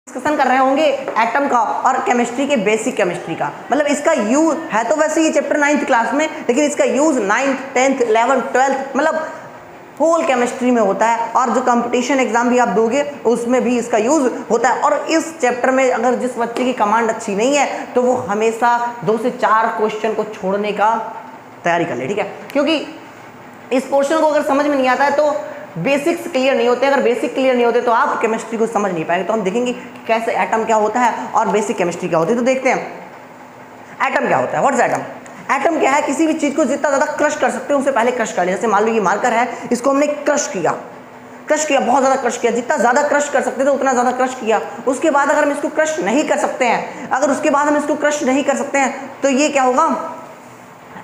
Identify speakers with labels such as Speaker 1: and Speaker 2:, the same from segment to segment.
Speaker 1: Discussion कर रहे होंगे एटम का और केमिस्ट्री के बेसिक केमिस्ट्री का। मतलब इसका यूज है तो वैसे ये चैप्टर 9th क्लास में, लेकिन इसका use 9th 10th 11th 12th मतलब होल केमिस्ट्री में होता है। और जो कंपटीशन एग्जाम भी आप दोगे उसमें भी इसका यूज होता है। और इस चैप्टर में अगर जिस बच्चे की कमांड अच्छी नहीं है तो वो हमेशा 2 से 4 क्वेश्चन को छोड़ने का तैयारी कर ले, ठीक है। क्योंकि इस पोर्शन को अगर समझ में नहीं आता है तो बेसिक्स क्लियर नहीं होते। अगर बेसिक क्लियर नहीं होते तो आप केमिस्ट्री को समझ नहीं पाएंगे। तो हम देखेंगे कैसे एटम क्या होता है और बेसिक केमिस्ट्री क्या होती है। तो देखते हैं एटम क्या होता है। What is atom? एटम क्या है? किसी भी चीज को जितना ज्यादा क्रश कर सकते हैं उससे पहले क्रश कर लिया। जैसे मान लो ये मार्कर है, इसको हमने क्रश किया, बहुत ज्यादा क्रश किया। जितना ज्यादा क्रश कर सकते थे उतना ज्यादा क्रश किया। उसके बाद अगर हम इसको क्रश नहीं कर सकते हैं, तो ये क्या होगा?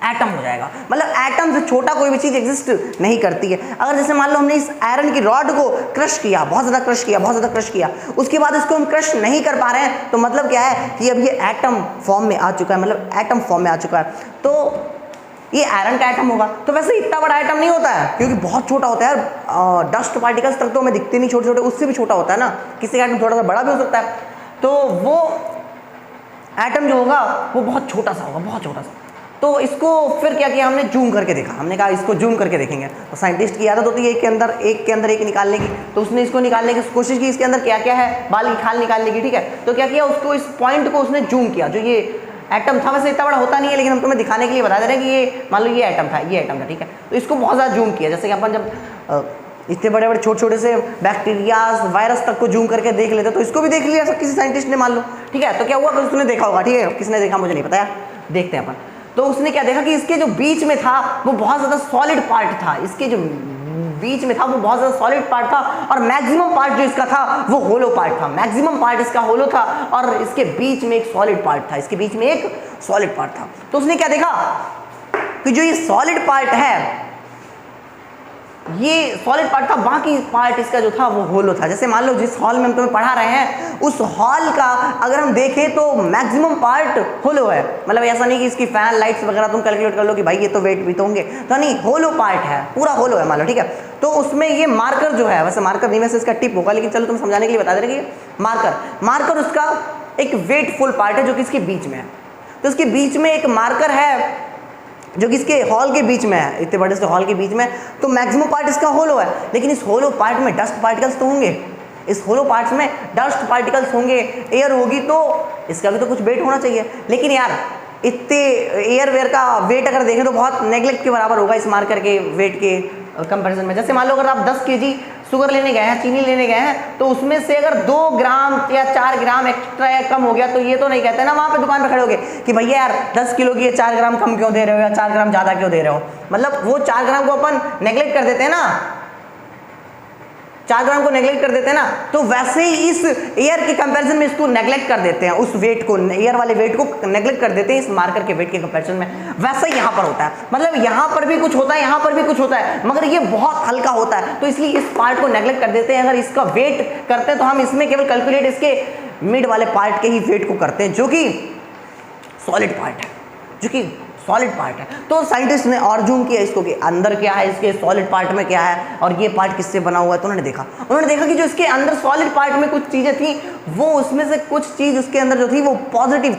Speaker 1: एटम हो जाएगा। मतलब एटम से छोटा कोई भी चीज एग्जिस्ट नहीं करती है। अगर जैसे मान लो हमने इस आयरन की रॉड को क्रश किया, बहुत ज्यादा क्रश किया, उसके बाद इसको हम क्रश नहीं कर पा रहे हैं, तो मतलब क्या है कि अब ये एटम फॉर्म में आ चुका है, तो ये आयरन का एटम होगा। तो वैसे इतना बड़ा एटम नहीं होता है क्योंकि बहुत छोटा होता है। डस्ट पार्टिकल्स तक तो हमें दिखते नहीं, छोटे छोटे, उससे भी छोटा होता है ना। किसी का एटम थोड़ा सा बड़ा भी हो सकता है। तो वो एटम जो होगा वो बहुत छोटा सा होगा। तो इसको फिर क्या किया हमने? जूम करके देखा। हमने कहा इसको जूम करके देखेंगे। तो साइंटिस्ट की आदत होती है एक के अंदर एक निकालने की। तो उसने इसको निकालने की कोशिश की, इसके अंदर क्या क्या है, बाल की खाल निकालने की, ठीक है। तो क्या किया, उसको इस पॉइंट को उसने जूम किया। जो ये एटम था, वैसे इतना बड़ा होता नहीं है लेकिन हम तुम्हें दिखाने के लिए बता दे रहे हैं कि ये मान लो ये एटम था, ठीक है। तो इसको बहुत ज़्यादा जूम किया। जैसे कि अपन जब इतने बड़े बड़े छोटे से बैक्टीरिया वायरस तक को जूम करके देख लेते, तो इसको भी देख लिया किसी साइंटिस्ट ने, मान लो, ठीक है। तो क्या हुआ, उसने देखा होगा, ठीक है। किसने देखा मुझे नहीं पता है, देखते हैं अपन। तो उसने क्या देखा कि इसके जो बीच में था वो बहुत ज़्यादा सॉलिड पार्ट था। और मैक्सिमम पार्ट जो इसका था वो होलो पार्ट था। मैक्सिमम पार्ट इसका होलो था और इसके बीच में एक सॉलिड पार्ट था। तो उसने क्या देखा कि जो ये सॉलिड पार्ट है, ये सॉलिड पार्ट था, बाकी पार्ट इसका जो था वो होलो था। जैसे मान लो जिस हॉल में हम तुम्हें पढ़ा रहे हैं, उस हॉल का अगर हम देखें तो मैक्सिमम पार्ट होलो है। मतलब ऐसा नहीं कि इसकी फैन लाइट्स वगैरह तुम कैलकुलेट कर लो कि भाई ये तो वेट भी तो होंगे, तो नहीं, होलो पार्ट है, पूरा होलो है मान लो, ठीक है। तो उसमें ये मार्कर जो है, वैसे मार्कर नहीं, वैसे इसका टिप होगा, लेकिन चलो तुम समझाने के लिए बता दे रहे कि मार्कर उसका एक वेटफुल पार्ट है जो कि इसके बीच में है। तो इसके बीच में एक मार्कर है जो कि इसके हॉल के बीच में है, इतने बड़े से हॉल के बीच में। तो मैक्सिमम पार्ट इसका होलो है, लेकिन इस होलो पार्ट में डस्ट पार्टिकल्स तो होंगे। एयर होगी, तो इसका भी तो कुछ वेट होना चाहिए। लेकिन यार इतने एयर वेयर का वेट अगर देखें तो बहुत नेगलेक्ट के बराबर होगा इस मार्कर के वेट के कंपैरिजन में। जैसे मान लो अगर आप 10 kg शुगर लेने गए हैं, चीनी लेने गए हैं, तो उसमें से अगर 2 ग्राम या 4 ग्राम एक्स्ट्रा या कम हो गया, तो ये तो नहीं कहते ना वहाँ पे दुकान पे खड़े होगे कि भैया यार 10 किलो की 4 ग्राम कम क्यों दे रहे हो या 4 ग्राम ज़्यादा क्यों दे रहे हो। मतलब वो 4 ग्राम को अपन नेगलेक्ट कर देते हैं ना, 4 ग्राम को नेगलेक्ट कर देते हैं ना। तो वैसे ही इस एयर के कंपैरिजन में इसको नेगलेक्ट कर देते हैं, उस वेट को, एयर वाले वेट को नेगलेक्ट कर देते हैं इस मार्कर के वेट के कंपैरिजन में। वैसे ही यहाँ पर होता है। मतलब यहाँ पर भी कुछ होता है, यहाँ पर भी कुछ होता है, मगर ये बहुत हल्का होता है, तो इसलिए इस पार्ट को नेगलेक्ट कर देते हैं। अगर इसका वेट करते हैं तो हम इसमें केवल कैलकुलेट इसके मिड वाले पार्ट के ही वेट को करते हैं, जो कि सॉलिड पार्ट है। तो साइंटिस्ट ने और जूम किया इसको कि अंदर क्या है, इसके सॉलिड पार्ट में क्या है और ये पार्ट किससे बना हुआ है। तो उन्होंने देखा कि जो इसके अंदर सॉलिड पार्ट में कुछ चीज़ें थी, वो उसमें से कुछ चीज़ उसके अंदर जो थी वो पॉजिटिव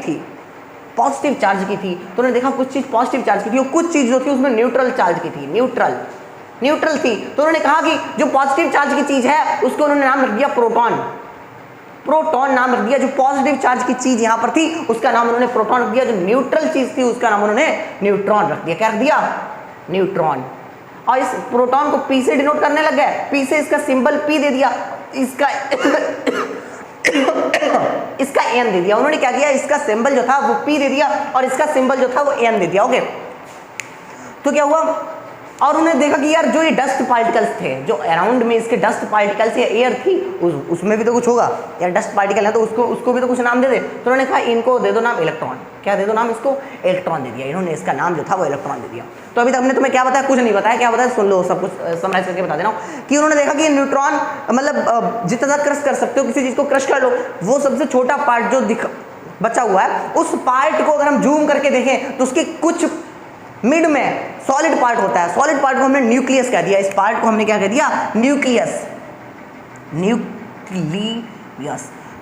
Speaker 1: चार्ज की थी। तो उन्होंने देखा कुछ चीज़ पॉजिटिव चार्ज की थी और कुछ चीज़ जो थी उसमें न्यूट्रल चार्ज की थी, न्यूट्रल थी। तो उन्होंने कहा कि जो पॉजिटिव चार्ज की चीज़ है उसको उन्होंने नाम रख दिया प्रोटॉन नाम रख दिया। जो पॉजिटिव चार्ज की चीज यहां पर थी उसका नाम उन्होंने प्रोटॉन रख दिया। जो न्यूट्रल चीज थी उसका नाम उन्होंने न्यूट्रॉन रख दिया। क्या रख दिया? न्यूट्रॉन। और इस प्रोटॉन को पी से डिनोट करने लग गए, पी से इसका सिंबल पी दे दिया, इसका एन दे दिया। उन्होंने क्या किया, इसका सिंबल जो था वो पी दे दिया और इसका सिंबल जो था वो एन दे दिया। ओके, तो क्या हुआ, और उन्हें देखा कि यार जो ये डस्ट पार्टिकल्स थे, जो अराउंड में इसके डस्ट पार्टिकल्स या एयर थी, उसमें भी तो कुछ होगा यार, डस्ट पार्टिकल है तो उसको भी तो कुछ नाम दे दे। तो उन्होंने कहा इनको दे दो नाम इलेक्ट्रॉन। क्या दे दो नाम इसको? इलेक्ट्रॉन दे दिया। इन्होंने इसका नाम जो था वो इलेक्ट्रॉन दे दिया। तो अभी तक हमने तुम्हें क्या बताया? कुछ नहीं बताया। क्या बताया सुन लो, सब कुछ समराइज करके बता दे रहा हूँ कि उन्होंने देखा कि न्यूट्रॉन मतलब जितना क्रश कर सकते हो, किसी चीज़ को क्रश कर लो, वो सबसे छोटा पार्ट जो बचा हुआ है, उस पार्ट को अगर हम जूम करके देखें तो उसके कुछ मिड में सॉलिड पार्ट होता है। सॉलिड पार्ट को हमने न्यूक्लियस कह दिया। इस पार्ट को हमने क्या कह दिया? Nucleus.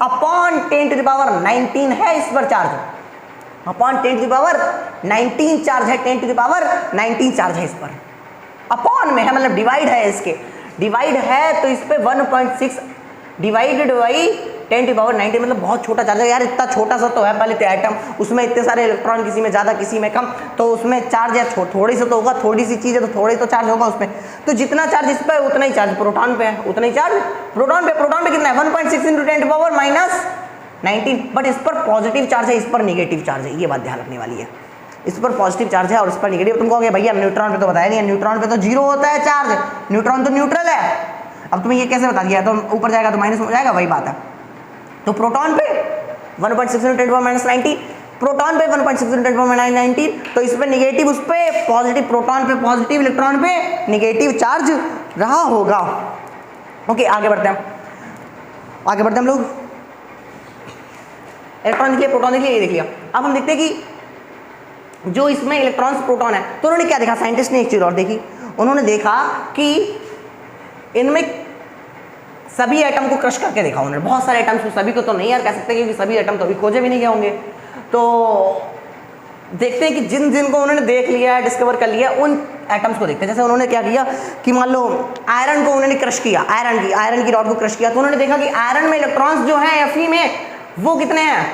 Speaker 1: Upon 10 to the power 19 है इस पर charge, upon 10 to the power 19 charge है, 10 टू द पावर 19 चार्ज है इस पर, अपॉन में है मतलब डिवाइड है, इसके डिवाइड है तो इस पे 1.6 डिवाइडेड बाई 10 टू पावर 19 मतलब बहुत छोटा चार्ज है यार, इतना छोटा सा तो है पहले तो एटम, उसमें इतने सारे इलेक्ट्रॉन, किसी में ज़्यादा किसी में कम, तो उसमें चार्ज है थोड़ी सा तो होगा, थोड़ी सी चीज़ है तो थोड़ी तो चार्ज होगा उसमें, तो जितना चार्ज इस पर उतना ही चार्ज प्रोटॉन पे है, उतना ही चार्ज प्रोटॉन पे कितना है 1.6 इंटू 10 टू पावर -19, बट इस पर पॉजिटिव चार्ज है, इस पर निगेटिव चार्ज है, ये बात ध्यान रखने वाली है, इस पर पॉजिटिव चार्ज है और इस पर निगेटिव। तुम कहोगे भैया न्यूट्रॉन पे तो बताया नहीं है, न्यूट्रॉन पे तो जीरो होता है चार्ज, न्यूट्रॉन तो न्यूट्रल है, अब तुम्हें ये कैसे बता दिया, तो ऊपर जाएगा तो माइनस हो जाएगा, वही बात है। तो प्रोटॉन पे 1.6 × 10⁻19, प्रोटॉन पे 1.6 × 10⁻19, तो इस पे निगेटिव, उस पे पॉजिटिव, प्रोटॉन पे पॉजिटिव, इलेक्ट्रॉन पे निगेटिव चार्ज रहा होगा। ओके आगे बढ़ते हैं, आगे बढ़ते हैं हम लोग। इलेक्ट्रॉन देख लिया, प्रोटॉन देख लिया, ये देख लिया। अब हम देखते हैं कि जो इसमें इलेक्ट्रॉन्स प्रोटॉन है, तो उन्होंने क्या देखा, साइंटिस्ट ने एक चीज और देखी, उन्होंने देखा कि इनमें सभी एटम को क्रश करके देखा उन्होंने, बहुत सारे एटम्स को, सभी को तो नहीं यार कह सकते क्योंकि सभी एटम तो अभी खोजे भी नहीं गए होंगे, तो देखते हैं कि जिन जिन को उन्होंने देख लिया, डिस्कवर कर लिया, उन एटम्स को देखते हैं। जैसे उन्होंने क्या किया कि मान लो आयरन को उन्होंने क्रश किया, आयरन की रॉड को क्रश किया, तो उन्होंने देखा कि आयरन में इलेक्ट्रॉन्स जो हैं Fe में वो कितने हैं,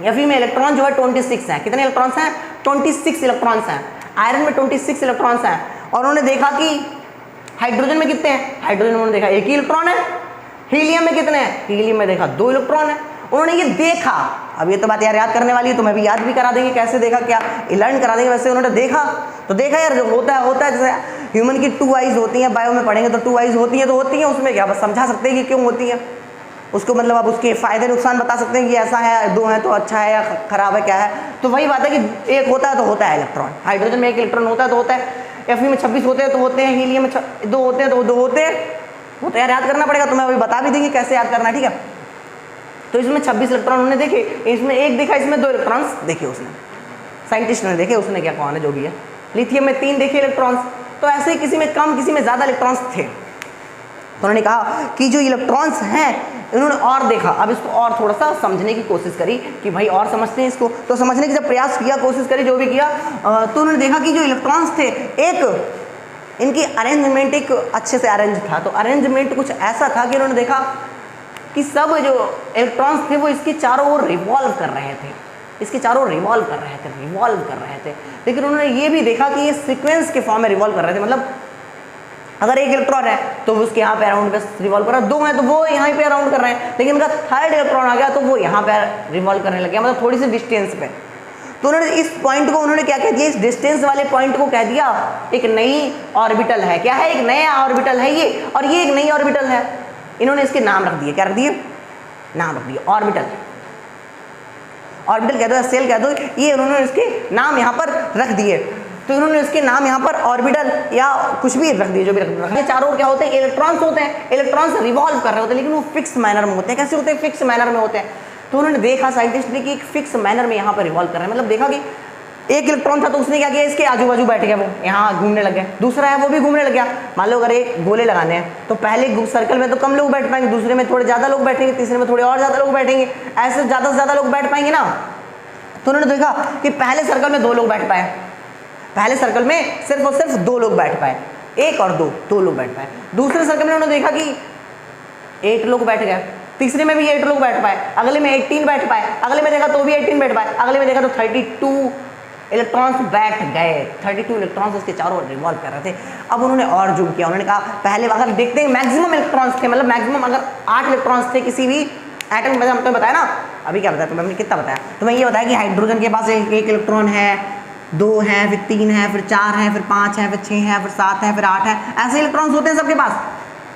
Speaker 1: Fe में इलेक्ट्रॉन जो है 26 हैं, कितने इलेक्ट्रॉन्स हैं 26 इलेक्ट्रॉन्स हैं, आयरन में 26 इलेक्ट्रॉन्स हैं। और उन्होंने देखा कि हाइड्रोजन में कितने हैं, हाइड्रोजन में उन्होंने देखा एक ही इलेक्ट्रॉन है, हीलियम में कितने हैं, हीलियम में देखा 2 इलेक्ट्रॉन है। उन्होंने ये देखा, अब ये तो बात यार याद करने वाली है, तो मैं भी याद भी करा देंगे कैसे देखा, क्या लर्न करा देंगे। वैसे उन्होंने देखा तो देखा यार जो होता है जैसे ह्यूमन की 2 आइज होती हैं, बायो में पढ़ेंगे तो 2 आइज होती हैं, तो होती हैं, उसमें क्या बस समझा सकते हैं कि क्यों होती हैं उसको, मतलब आप उसके फ़ायदे नुकसान बता सकते हैं कि ऐसा है, 2 हैं तो अच्छा है या ख़राब है, क्या है। तो वही बात है कि एक होता है तो होता है इलेक्ट्रॉन, हाइड्रोजन में 1 इलेक्ट्रॉन होता है तो होता है, Fe में 26 होते हैं तो होते हैं, हीलियम में 2 होते हैं तो 2 होते हैं, वो तो यार याद करना पड़ेगा, तो मैं अभी बता भी देंगे कैसे याद करना है, ठीक है। तो इसमें 26 इलेक्ट्रॉन उन्होंने देखे, इसमें 1 देखा, इसमें 2 इलेक्ट्रॉन्स देखे उसने, साइंटिस्ट ने देखे, उसने क्या कौन है जो भी है। लिथियम में 3 देखे इलेक्ट्रॉन्स, तो ऐसे ही किसी में कम किसी में ज़्यादा इलेक्ट्रॉन्स थे। तो उन्होंने कहा कि जो इलेक्ट्रॉन्स हैं इन्होंने और देखा, अब इसको और थोड़ा सा समझने की कोशिश करी कि भाई और समझते हैं इसको, तो समझने की जब प्रयास किया, कोशिश करी, जो भी किया, तो उन्होंने देखा कि जो इलेक्ट्रॉन्स थे, एक इनकी अरेंजमेंट एक अच्छे से अरेंज था, तो अरेंजमेंट कुछ ऐसा था कि उन्होंने देखा कि सब जो इलेक्ट्रॉन्स थे वो इसके चारों ओर रिवॉल्व कर रहे थे, इसके चारों रिवॉल्व कर रहे थे। लेकिन उन्होंने ये भी देखा कि ये सीक्वेंस के फॉर्म में रिवॉल्व कर रहे थे, मतलब अगर एक इलेक्ट्रॉन है तो उसके यहाँ पे अराउंड बस रिवॉल्व कर रहा है, दो हैं तो वो यहाँ पे अराउंड कर रहे हैं, लेकिन उनका थर्ड इलेक्ट्रॉन आ गया तो वो यहाँ पे रिवॉल्व करने लग गया, मतलब थोड़ी सी डिस्टेंस पे। तो उन्होंने इस पॉइंट को उन्होंने क्या कह दिया, इस डिस्टेंस वाले पॉइंट को कह दिया एक नई ऑर्बिटल है। क्या है? एक नया ऑर्बिटल है ये, और ये एक नई ऑर्बिटल है। इन्होंने इसके नाम रख दिए, क्या रख दिए? नाम रख दिए ऑर्बिटल। ऑर्बिटल कह दो या सेल कह दो, ये उन्होंने इसके नाम यहाँ पर रख दिए। तो इन्होंने इसके नाम यहाँ पर ऑर्बिटल या कुछ भी रख दिए, जो भी रख दिए। चारों ओर क्या होते हैं? इलेक्ट्रॉन्स होते हैं। इलेक्ट्रॉन्स रिवॉल्व कर रहे होते हैं, लेकिन वो फिक्स मैनर में होते हैं। कैसे होते हैं? फिक्स मैनर में होते हैं। तो उन्होंने देखा, साइंटिस्ट ने, कि एक फिक्स मैनर में यहाँ पर रिवॉल्व कर रहे हैं। मतलब देखा कि एक इलेक्ट्रॉन था तो उसने क्या किया, इसके आजू बाजू बैठ गया, वो यहाँ घूमने लग गया। दूसरा है वो भी घूमने लग गया। मान लो अगर एक गोले लगाने हैं तो पहले सर्कल में तो कम लोग बैठ पाएंगे, दूसरे में थोड़े ज़्यादा लोग बैठेंगे, तीसरे में थोड़े और ज़्यादा लोग बैठेंगे, ऐसे ज़्यादा से ज़्यादा लोग बैठ पाएंगे ना। तो उन्होंने देखा कि पहले सर्कल में 2 लोग बैठ पाए, पहले सर्कल में सिर्फ और सिर्फ 2 लोग बैठ पाए, 1 और 2 लोग बैठ पाए। दूसरे सर्कल में उन्होंने देखा कि 8 लोग बैठ गए, तीसरे में भी 8 लोग बैठ पाए, अगले में 18 बैठ पाए, अगले में देखा तो भी 18 बैठ पाए, अगले में देखा तो 32 इलेक्ट्रॉन्स बैठ गए। 32 इलेक्ट्रॉन्स इसके चारों ओर रिवॉल्व कर रहे थे। अब उन्होंने और जूम किया, उन्होंने कहा पहले अगर देखते हैं मैक्सिमम इलेक्ट्रॉन्स थे, मतलब मैक्सिमम अगर 8 इलेक्ट्रॉन्स थे किसी भी एटम में, हमने बताया ना अभी, क्या बताया तुम्हें, कितना बताया तुम्हें? ये बताया कि हाइड्रोजन के पास एक इलेक्ट्रॉन है, 2 है, फिर 3 है, फिर 4 है, फिर 5 है, फिर 6 है, फिर 7 है, फिर 8 है। ऐसे इलेक्ट्रॉन्स होते हैं सबके पास,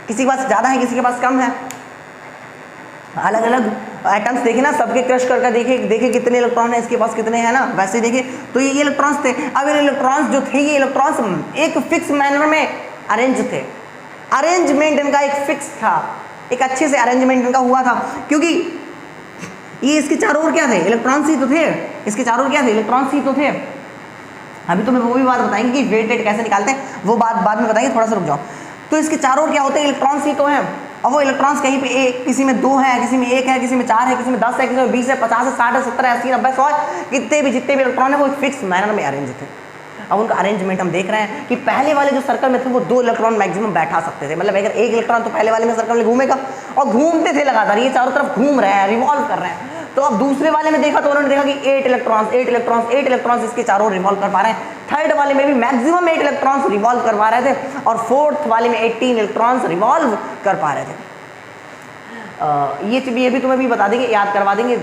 Speaker 1: किसी के पास ज़्यादा है, किसी के पास कम है। अलग अलग एटम्स देखे ना, सबके क्रश करके देखे कितने इलेक्ट्रॉन है, इसके पास कितने हैं ना, वैसे देखे। तो ये इलेक्ट्रॉन्स थे। अब ये इलेक्ट्रॉन्स जो थे, ये इलेक्ट्रॉन्स एक फिक्स मैनर में अरेंज थे। अरेंजमेंट इनका एक फिक्स था, एक अच्छे से अरेंजमेंट इनका हुआ था, क्योंकि ये इसके चारों ओर क्या थे? इलेक्ट्रॉन्स ही तो थे। इसके चारों ओर क्या थे? इलेक्ट्रॉन्स ही तो थे। अभी तो मैं वो भी बात बताएंगे कि वेटेड कैसे निकालते हैं, वो बात बाद में बताएंगे, थोड़ा सा रुक जाओ। तो इसके चारों ओर क्या होते हैं? इलेक्ट्रॉन्स ही तो हैं। और वो इलेक्ट्रॉन्स कहीं पे एक, किसी में 2 है, किसी में 1 है, किसी में 4 है, किसी में 10 है, किसी में 20 है, 50 है, 60 है, 70 है, 80 90 100, जितने भी इलेक्ट्रॉन है वो फिक्स मैनर में अरेंज थे। अब उनका अरेंजमेंट हम देख रहे हैं कि पहले वाले जो सर्कल में थे वो 2 इलेक्ट्रॉन मैक्सिमम बैठा सकते थे, मतलब अगर एक इलेक्ट्रॉन तो पहले वाले में सर्कल में घूमेगा, और घूमते थे लगातार, ये चारों तरफ घूम रहे हैं, रिवॉल्व कर रहे हैं। तो अब दूसरे वाले में देखा तो उन्होंने देखा कि 8 इलेक्ट्रॉन्स इसके चारों रिवॉल्व कर पा रहे हैं। थर्ड वाले में भी मैक्सिमम 8 इलेक्ट्रॉन्स रिवॉल्व करवा रहे थे, और फोर्थ वाले में 18 इलेक्ट्रॉन्स रिवॉल्व कर पा रहे थे। ये भी तुम्हें भी बता देंगे, याद करवा देंगे,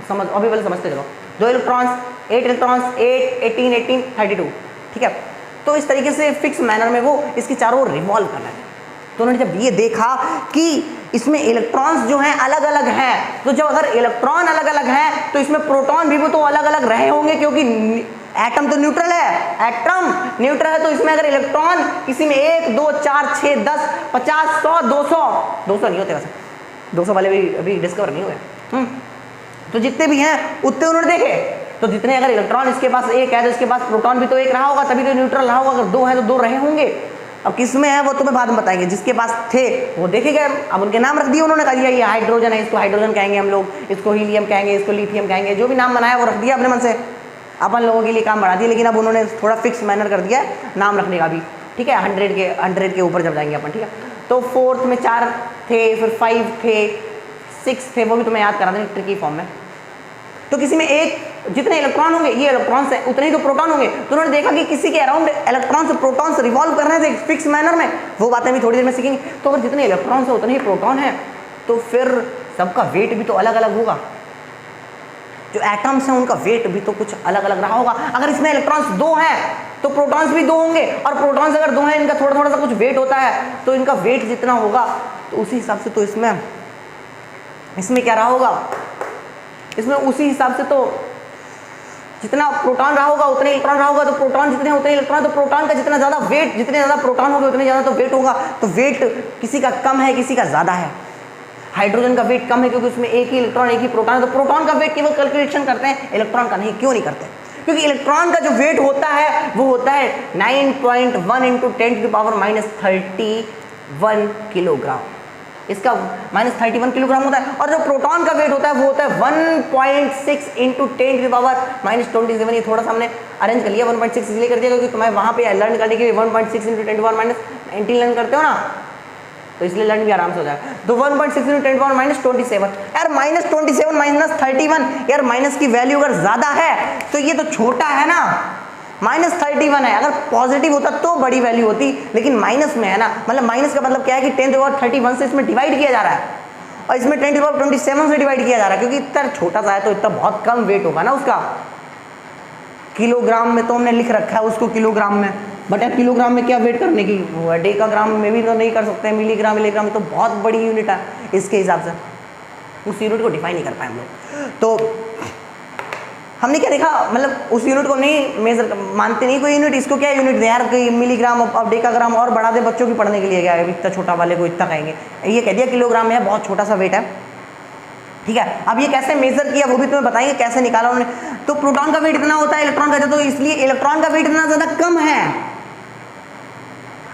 Speaker 1: समझ अभी पहले समझते चलो। 2 इलेक्ट्रॉन्स, 8 इलेक्ट्रॉन्स, 8 18 18 32, ठीक है। तो इस तरीके से फिक्स मैनर में वो इसके चारों ओर रिवॉल्व कर रहे थे। तो उन्होंने जब ये देखा कि इसमें इलेक्ट्रॉन्स जो हैं अलग अलग हैं, तो जब अगर इलेक्ट्रॉन अलग अलग हैं तो इसमें प्रोटॉन भी वो तो अलग अलग रहे होंगे, क्योंकि एटम तो न्यूट्रल है, एटम न्यूट्रल है। तो इसमें अगर इलेक्ट्रॉन किसी में 1 2 4 6 10 50 100 200 नहीं होते, वैसे 200 वाले भी अभी डिस्कवर नहीं हुए। तो जितने भी हैं उतने उन्होंने देखे। तो जितने अगर इलेक्ट्रॉन इसके पास 1 है तो इसके पास प्रोटॉन भी तो 1 रहा होगा, तभी तो न्यूट्रल रहा होगा। अगर 2 है तो 2 रहे होंगे। अब किस में है वो तुम्हें बाद में बताएंगे, जिसके पास थे वो देखे गए। अब उनके नाम रख दिए उन्होंने, कहा ये हाइड्रोजन है, इसको हाइड्रोजन कहेंगे हम लोग, इसको हीलियम कहेंगे, इसको लिथियम कहेंगे, जो भी नाम बनाया वो रख दिया अपने मन से, अपन लोगों के लिए काम बढ़ा दिया। लेकिन अब उन्होंने थोड़ा फिक्स मैनर कर दिया नाम रखने का भी, ठीक है। 100 के ऊपर जब जाएंगे अपन, ठीक है। तो फोर्थ में 4 थे, फिर 5 थे, 6 थे, वो भी तुम्हें याद करा देंगे ट्रिकी फॉर्म में। तो किसी में एक जितने इलेक्ट्रॉन होंगे, ये इलेक्ट्रॉन्स है, उतने ही तो प्रोटॉन होंगे। तो उन्होंने देखा कि किसी के अराउंड इलेक्ट्रॉन्स प्रोटॉन्स रिवॉल्व कर रहे थे फिक्स मैनर में, वो बातें भी थोड़ी देर में सीखेंगे। तो अगर जितने इलेक्ट्रॉन्स है उतने ही प्रोटॉन है, तो फिर सबका वेट भी तो अलग अलग होगा। जो एटम्स हैं उनका वेट भी तो कुछ अलग अलग रहा होगा। अगर इसमें इलेक्ट्रॉन्स 2 हैं तो प्रोटॉन्स भी 2 होंगे, और प्रोटॉन्स अगर 2 हैं इनका थोड़ा थोड़ा सा कुछ वेट होता है, तो इनका वेट जितना होगा तो उसी हिसाब से तो इसमें क्या रहा होगा, इसमें उसी हिसाब से तो जितना प्रोटॉन रहा होगा उतने इलेक्ट्रॉन रहा होगा। तो प्रोटॉन जितने उतने इलेक्ट्रॉन, तो प्रोटॉन का जितना ज़्यादा वेट, जितने ज़्यादा प्रोटॉन होंगे उतने ज़्यादा तो वेट होगा। तो वेट किसी का कम है, किसी का ज़्यादा है। हाइड्रोजन का वेट कम है क्योंकि उसमें एक ही इलेक्ट्रॉन, एक ही प्रोटॉन है। तो प्रोटॉन का वेट केवल कैलकुलेशन करते हैं, इलेक्ट्रॉन का नहीं। क्यों नहीं करते? क्योंकि इलेक्ट्रॉन का जो वेट होता है वो होता है 9.1 × 10⁻31 किलोग्राम। इसका -31 किलोग्राम होता है। और जो प्रोटॉन का वेट होता है वो होता है 1.6 × 10⁻27। ये थोड़ा सा हमने अरेंज कर लिया, 1.6 इसलिए कर दिया क्योंकि तुम्हें वहाँ पे लर्न करने के लिए 1.6 × 10⁻19 लर्न करते हो ना, तो इसलिए लर्न भी आराम से हो जाएगा। तो 1.6 × 10⁻27 यार, -27 -31 यार, माइनस की वैल्यू अगर ज़्यादा है तो ये तो छोटा है ना, -31 है। अगर पॉजिटिव होता तो बड़ी वैल्यू होती, लेकिन माइनस में है ना, मतलब माइनस का मतलब क्या है कि 10⁻31 से इसमें डिवाइड किया जा रहा है और इसमें 10⁻27 से डिवाइड किया जा रहा है, क्योंकि इतना छोटा सा है तो इतना बहुत कम वेट होगा ना उसका। किलोग्राम में तो हमने लिख रखा है उसको किलोग्राम में, बट यार किलोग्राम में क्या वेट करने की, डेकाग्राम में भी तो नहीं कर सकते, मिलीग्राम मिलीग्राम में तो बहुत बड़ी यूनिट है, इसके हिसाब से उस यूनिट को डिफाइन नहीं कर पाए हम लोग। तो हमने क्या देखा, मतलब उस यूनिट को नहीं मेजर मानते नहीं कोई यूनिट, इसको क्या यूनिट दे यार, कोई मिलीग्राम और डेकाग्राम और बढ़ा दे बच्चों की पढ़ने के लिए, क्या है इतना छोटा वाले को इतना कहेंगे, ये कह दिया किलोग्राम में है, बहुत छोटा सा वेट है, ठीक है। अब ये कैसे मेजर किया वो भी तुम्हें बताएंगे, कैसे निकाला उन्होंने। तो प्रोटॉन का वेट इतना होता है, इलेक्ट्रॉन का, तो इसलिए इलेक्ट्रॉन का वेट इतना ज्यादा कम है,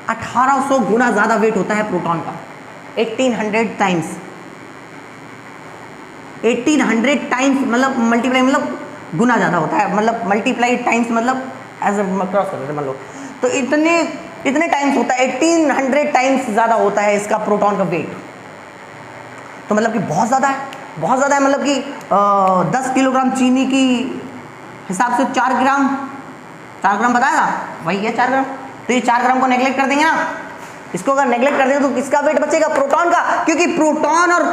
Speaker 1: 1800 गुना ज्यादा वेट होता है प्रोटॉन का, 1800 टाइम्स, 1800 टाइम्स मतलब मल्टीप्लाई, मतलब गुना ज़्यादा होता है, मतलब मल्टीप्लाई टाइम्स, मतलब एज क्रॉस कर देते मान लो, तो इतने टाइम्स होता है, 1800 टाइम्स ज़्यादा होता है इसका प्रोटॉन का वेट। तो मतलब कि बहुत ज़्यादा है, बहुत ज़्यादा है, मतलब कि 10 किलोग्राम चीनी की हिसाब से 4 ग्राम बताया ना, वही है 4 ग्राम। तो ये 4 ग्राम को नेगलेक्ट कर देंगे ना, इसको अगर नेगलेक्ट कर देंगे तो किसका वेट बचेगा, प्रोटॉन का, क्योंकि प्रोटॉन और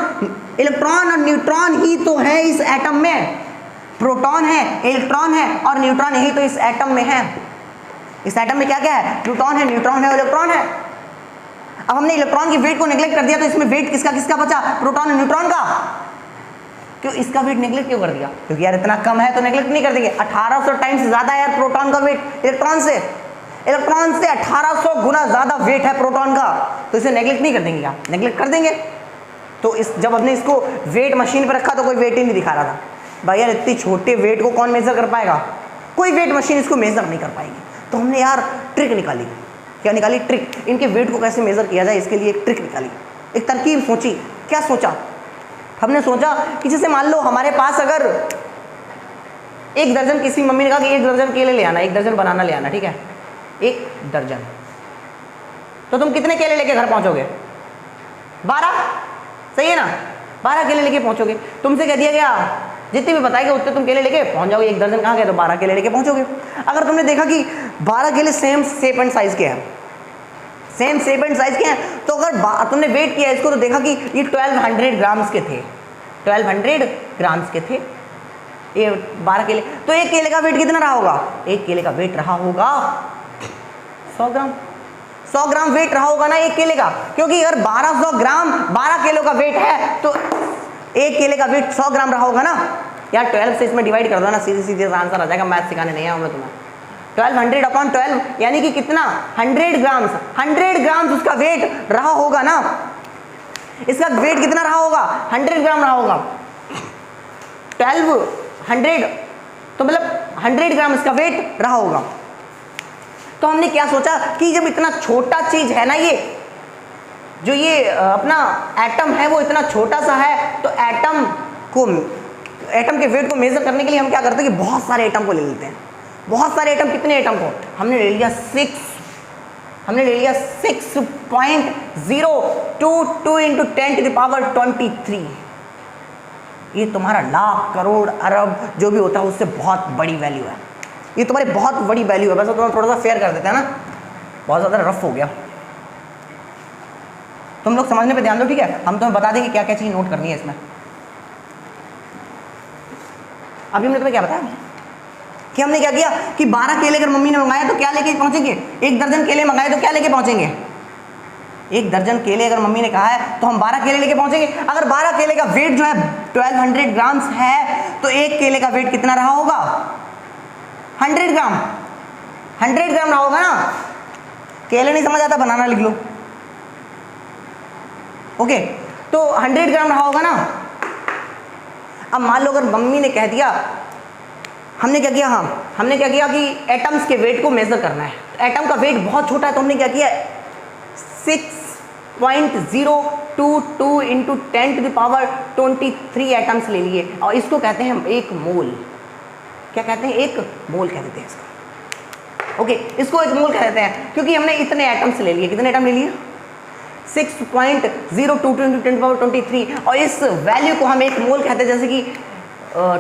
Speaker 1: इलेक्ट्रॉन और न्यूट्रॉन ही तो है इस एटम में, प्रोटॉन है, इलेक्ट्रॉन है और न्यूट्रॉन यही तो इस एटम में है। इस एटम में क्या क्या है, प्रोटॉन है, न्यूट्रॉन है और इलेक्ट्रॉन है। अब हमने इलेक्ट्रॉन की वेट को नेगलेक्ट कर दिया, तो इसमें वेट किसका किसका बचा, प्रोटॉन और न्यूट्रॉन का। क्यों इसका वेट नेगलेक्ट क्यों कर दिया, क्योंकि यार इतना कम है तो नेगलेक्ट नहीं कर देंगे। 1800 टाइम्स ज्यादा है यार प्रोटॉन का वेट इलेक्ट्रॉन से 1800 गुना ज्यादा वेट है प्रोटॉन का, तो इसे नेगलेक्ट नहीं कर देंगे क्या, नेगलेक्ट कर देंगे। तो इस जब हमने इसको वेट मशीन पर रखा तो कोई वेट ही नहीं दिखा रहा था भाई, यार इतनी छोटे वेट को कौन मेजर कर पाएगा, कोई वेट मशीन इसको मेजर नहीं कर पाएगी। तो हमने यार ट्रिक निकाली, क्या निकाली, ट्रिक, इनके वेट को कैसे मेजर किया जाए, इसके लिए एक ट्रिक निकाली, एक तरकीब सोची। क्या सोचा, हमने सोचा कि जैसे मान लो हमारे पास अगर 1 दर्जन, किसी मम्मी ने कहा कि 1 दर्जन केले ले आना, 1 दर्जन बनाना ले आना, ठीक है, 1 दर्जन, तो तुम कितने केले लेके घर पहुंचोगे, 12, सही है ना, 12 केले लेके पहुंचोगे। तुमसे कह दिया गया जितने भी बताएगा उतने तुम केले लेके पहुंच जाओगे, 1 दर्जन कहाँ गए, तो 12 केले लेके पहुंचोगे। अगर तुमने देखा कि 12 केले सेम शेप एंड साइज के हैं, सेम शेप एंड साइज के हैं, तो अगर तुमने वेट किया इसको तो देखा कि ये 1200 ग्राम्स के थे, 1200 ग्राम्स के थे ये 12 केले, तो 1 केले का वेट कितना रहा होगा, 1 केले का वेट रहा होगा 100 ग्राम, 100 ग्राम वेट रहा होगा ना 1 केले का, क्योंकि अगर 1200 ग्राम 12 किलो का वेट है तो 1 केले का वेट 100 ग्राम रहा होगा ना। यार 12 से इसमें डिवाइड कर दो ना, सीधे सीधे आंसर आ जाएगा, मैथ सिखाने नहीं आया मैं तुम्हें। 1200/12 यानी कि कितना, 100 ग्राम्स उसका वेट रहा होगा ना, इसका वेट कितना रहा होगा, 100 ग्राम रहा होगा, 1200 तो मतलब 100 ग्राम इसका वेट रहा होगा। तो हमने क्या सोचा कि जब इतना छोटा चीज है ना, ये जो ये अपना एटम है वो इतना छोटा सा है, तो एटम के वेट को मेजर करने के लिए हम क्या करते हैं कि बहुत सारे एटम को ले लेते हैं। बहुत सारे एटम, कितने एटम को हमने ले लिया 6, हमने ले लिया 6.022 × 10⁻23। ये तुम्हारा लाख करोड़ अरब जो भी होता है उससे बहुत बड़ी वैल्यू है, ये तुम्हारी बहुत बड़ी वैल्यू है। वैसे तुम्हें थोड़ा सा फेयर कर देते हैं ना, बहुत ज़्यादा रफ हो गया, तुम लोग समझने पे ध्यान दो, ठीक है। हम तुम्हें बता देंगे क्या क्या चीज़ नोट करनी है इसमें। अभी हमने तुम्हें क्या बताया कि हमने क्या किया कि 12 केले अगर मम्मी ने मंगाया तो क्या लेके पहुंचेंगे, 1 दर्जन केले मंगाए तो क्या लेके पहुंचेंगे, 1 दर्जन केले अगर मम्मी ने कहा है तो हम 12 केले लेके पहुंचेंगे। अगर 12 केले का वेट जो है 1200 ग्राम्स है, तो 1 केले का वेट कितना रहा होगा, 100 ग्राम, 100 ग्राम रहा होगा ना। केले नहीं समझ आता, बनाना लिख लो, ओके। तो 100 ग्राम रहा होगा ना। अब मान लो अगर मम्मी ने कह दिया, हमने क्या किया, हाँ हमने क्या किया कि एटम्स के वेट को मेजर करना है, एटम का वेट बहुत छोटा है, तो हमने क्या किया 6.022 × 10⁻23 एटम्स ले लिए, और इसको कहते हैं एक मोल। क्या कहते हैं, एक मोल कह देते हैं इसको, ओके। इसको एक मोल कह देते हैं क्योंकि हमने इतने एटम्स ले लिए, कितने एटम ले लिए 6.022 × 10⁻23 और इस वैल्यू को हम एक मोल कहते हैं, जैसे कि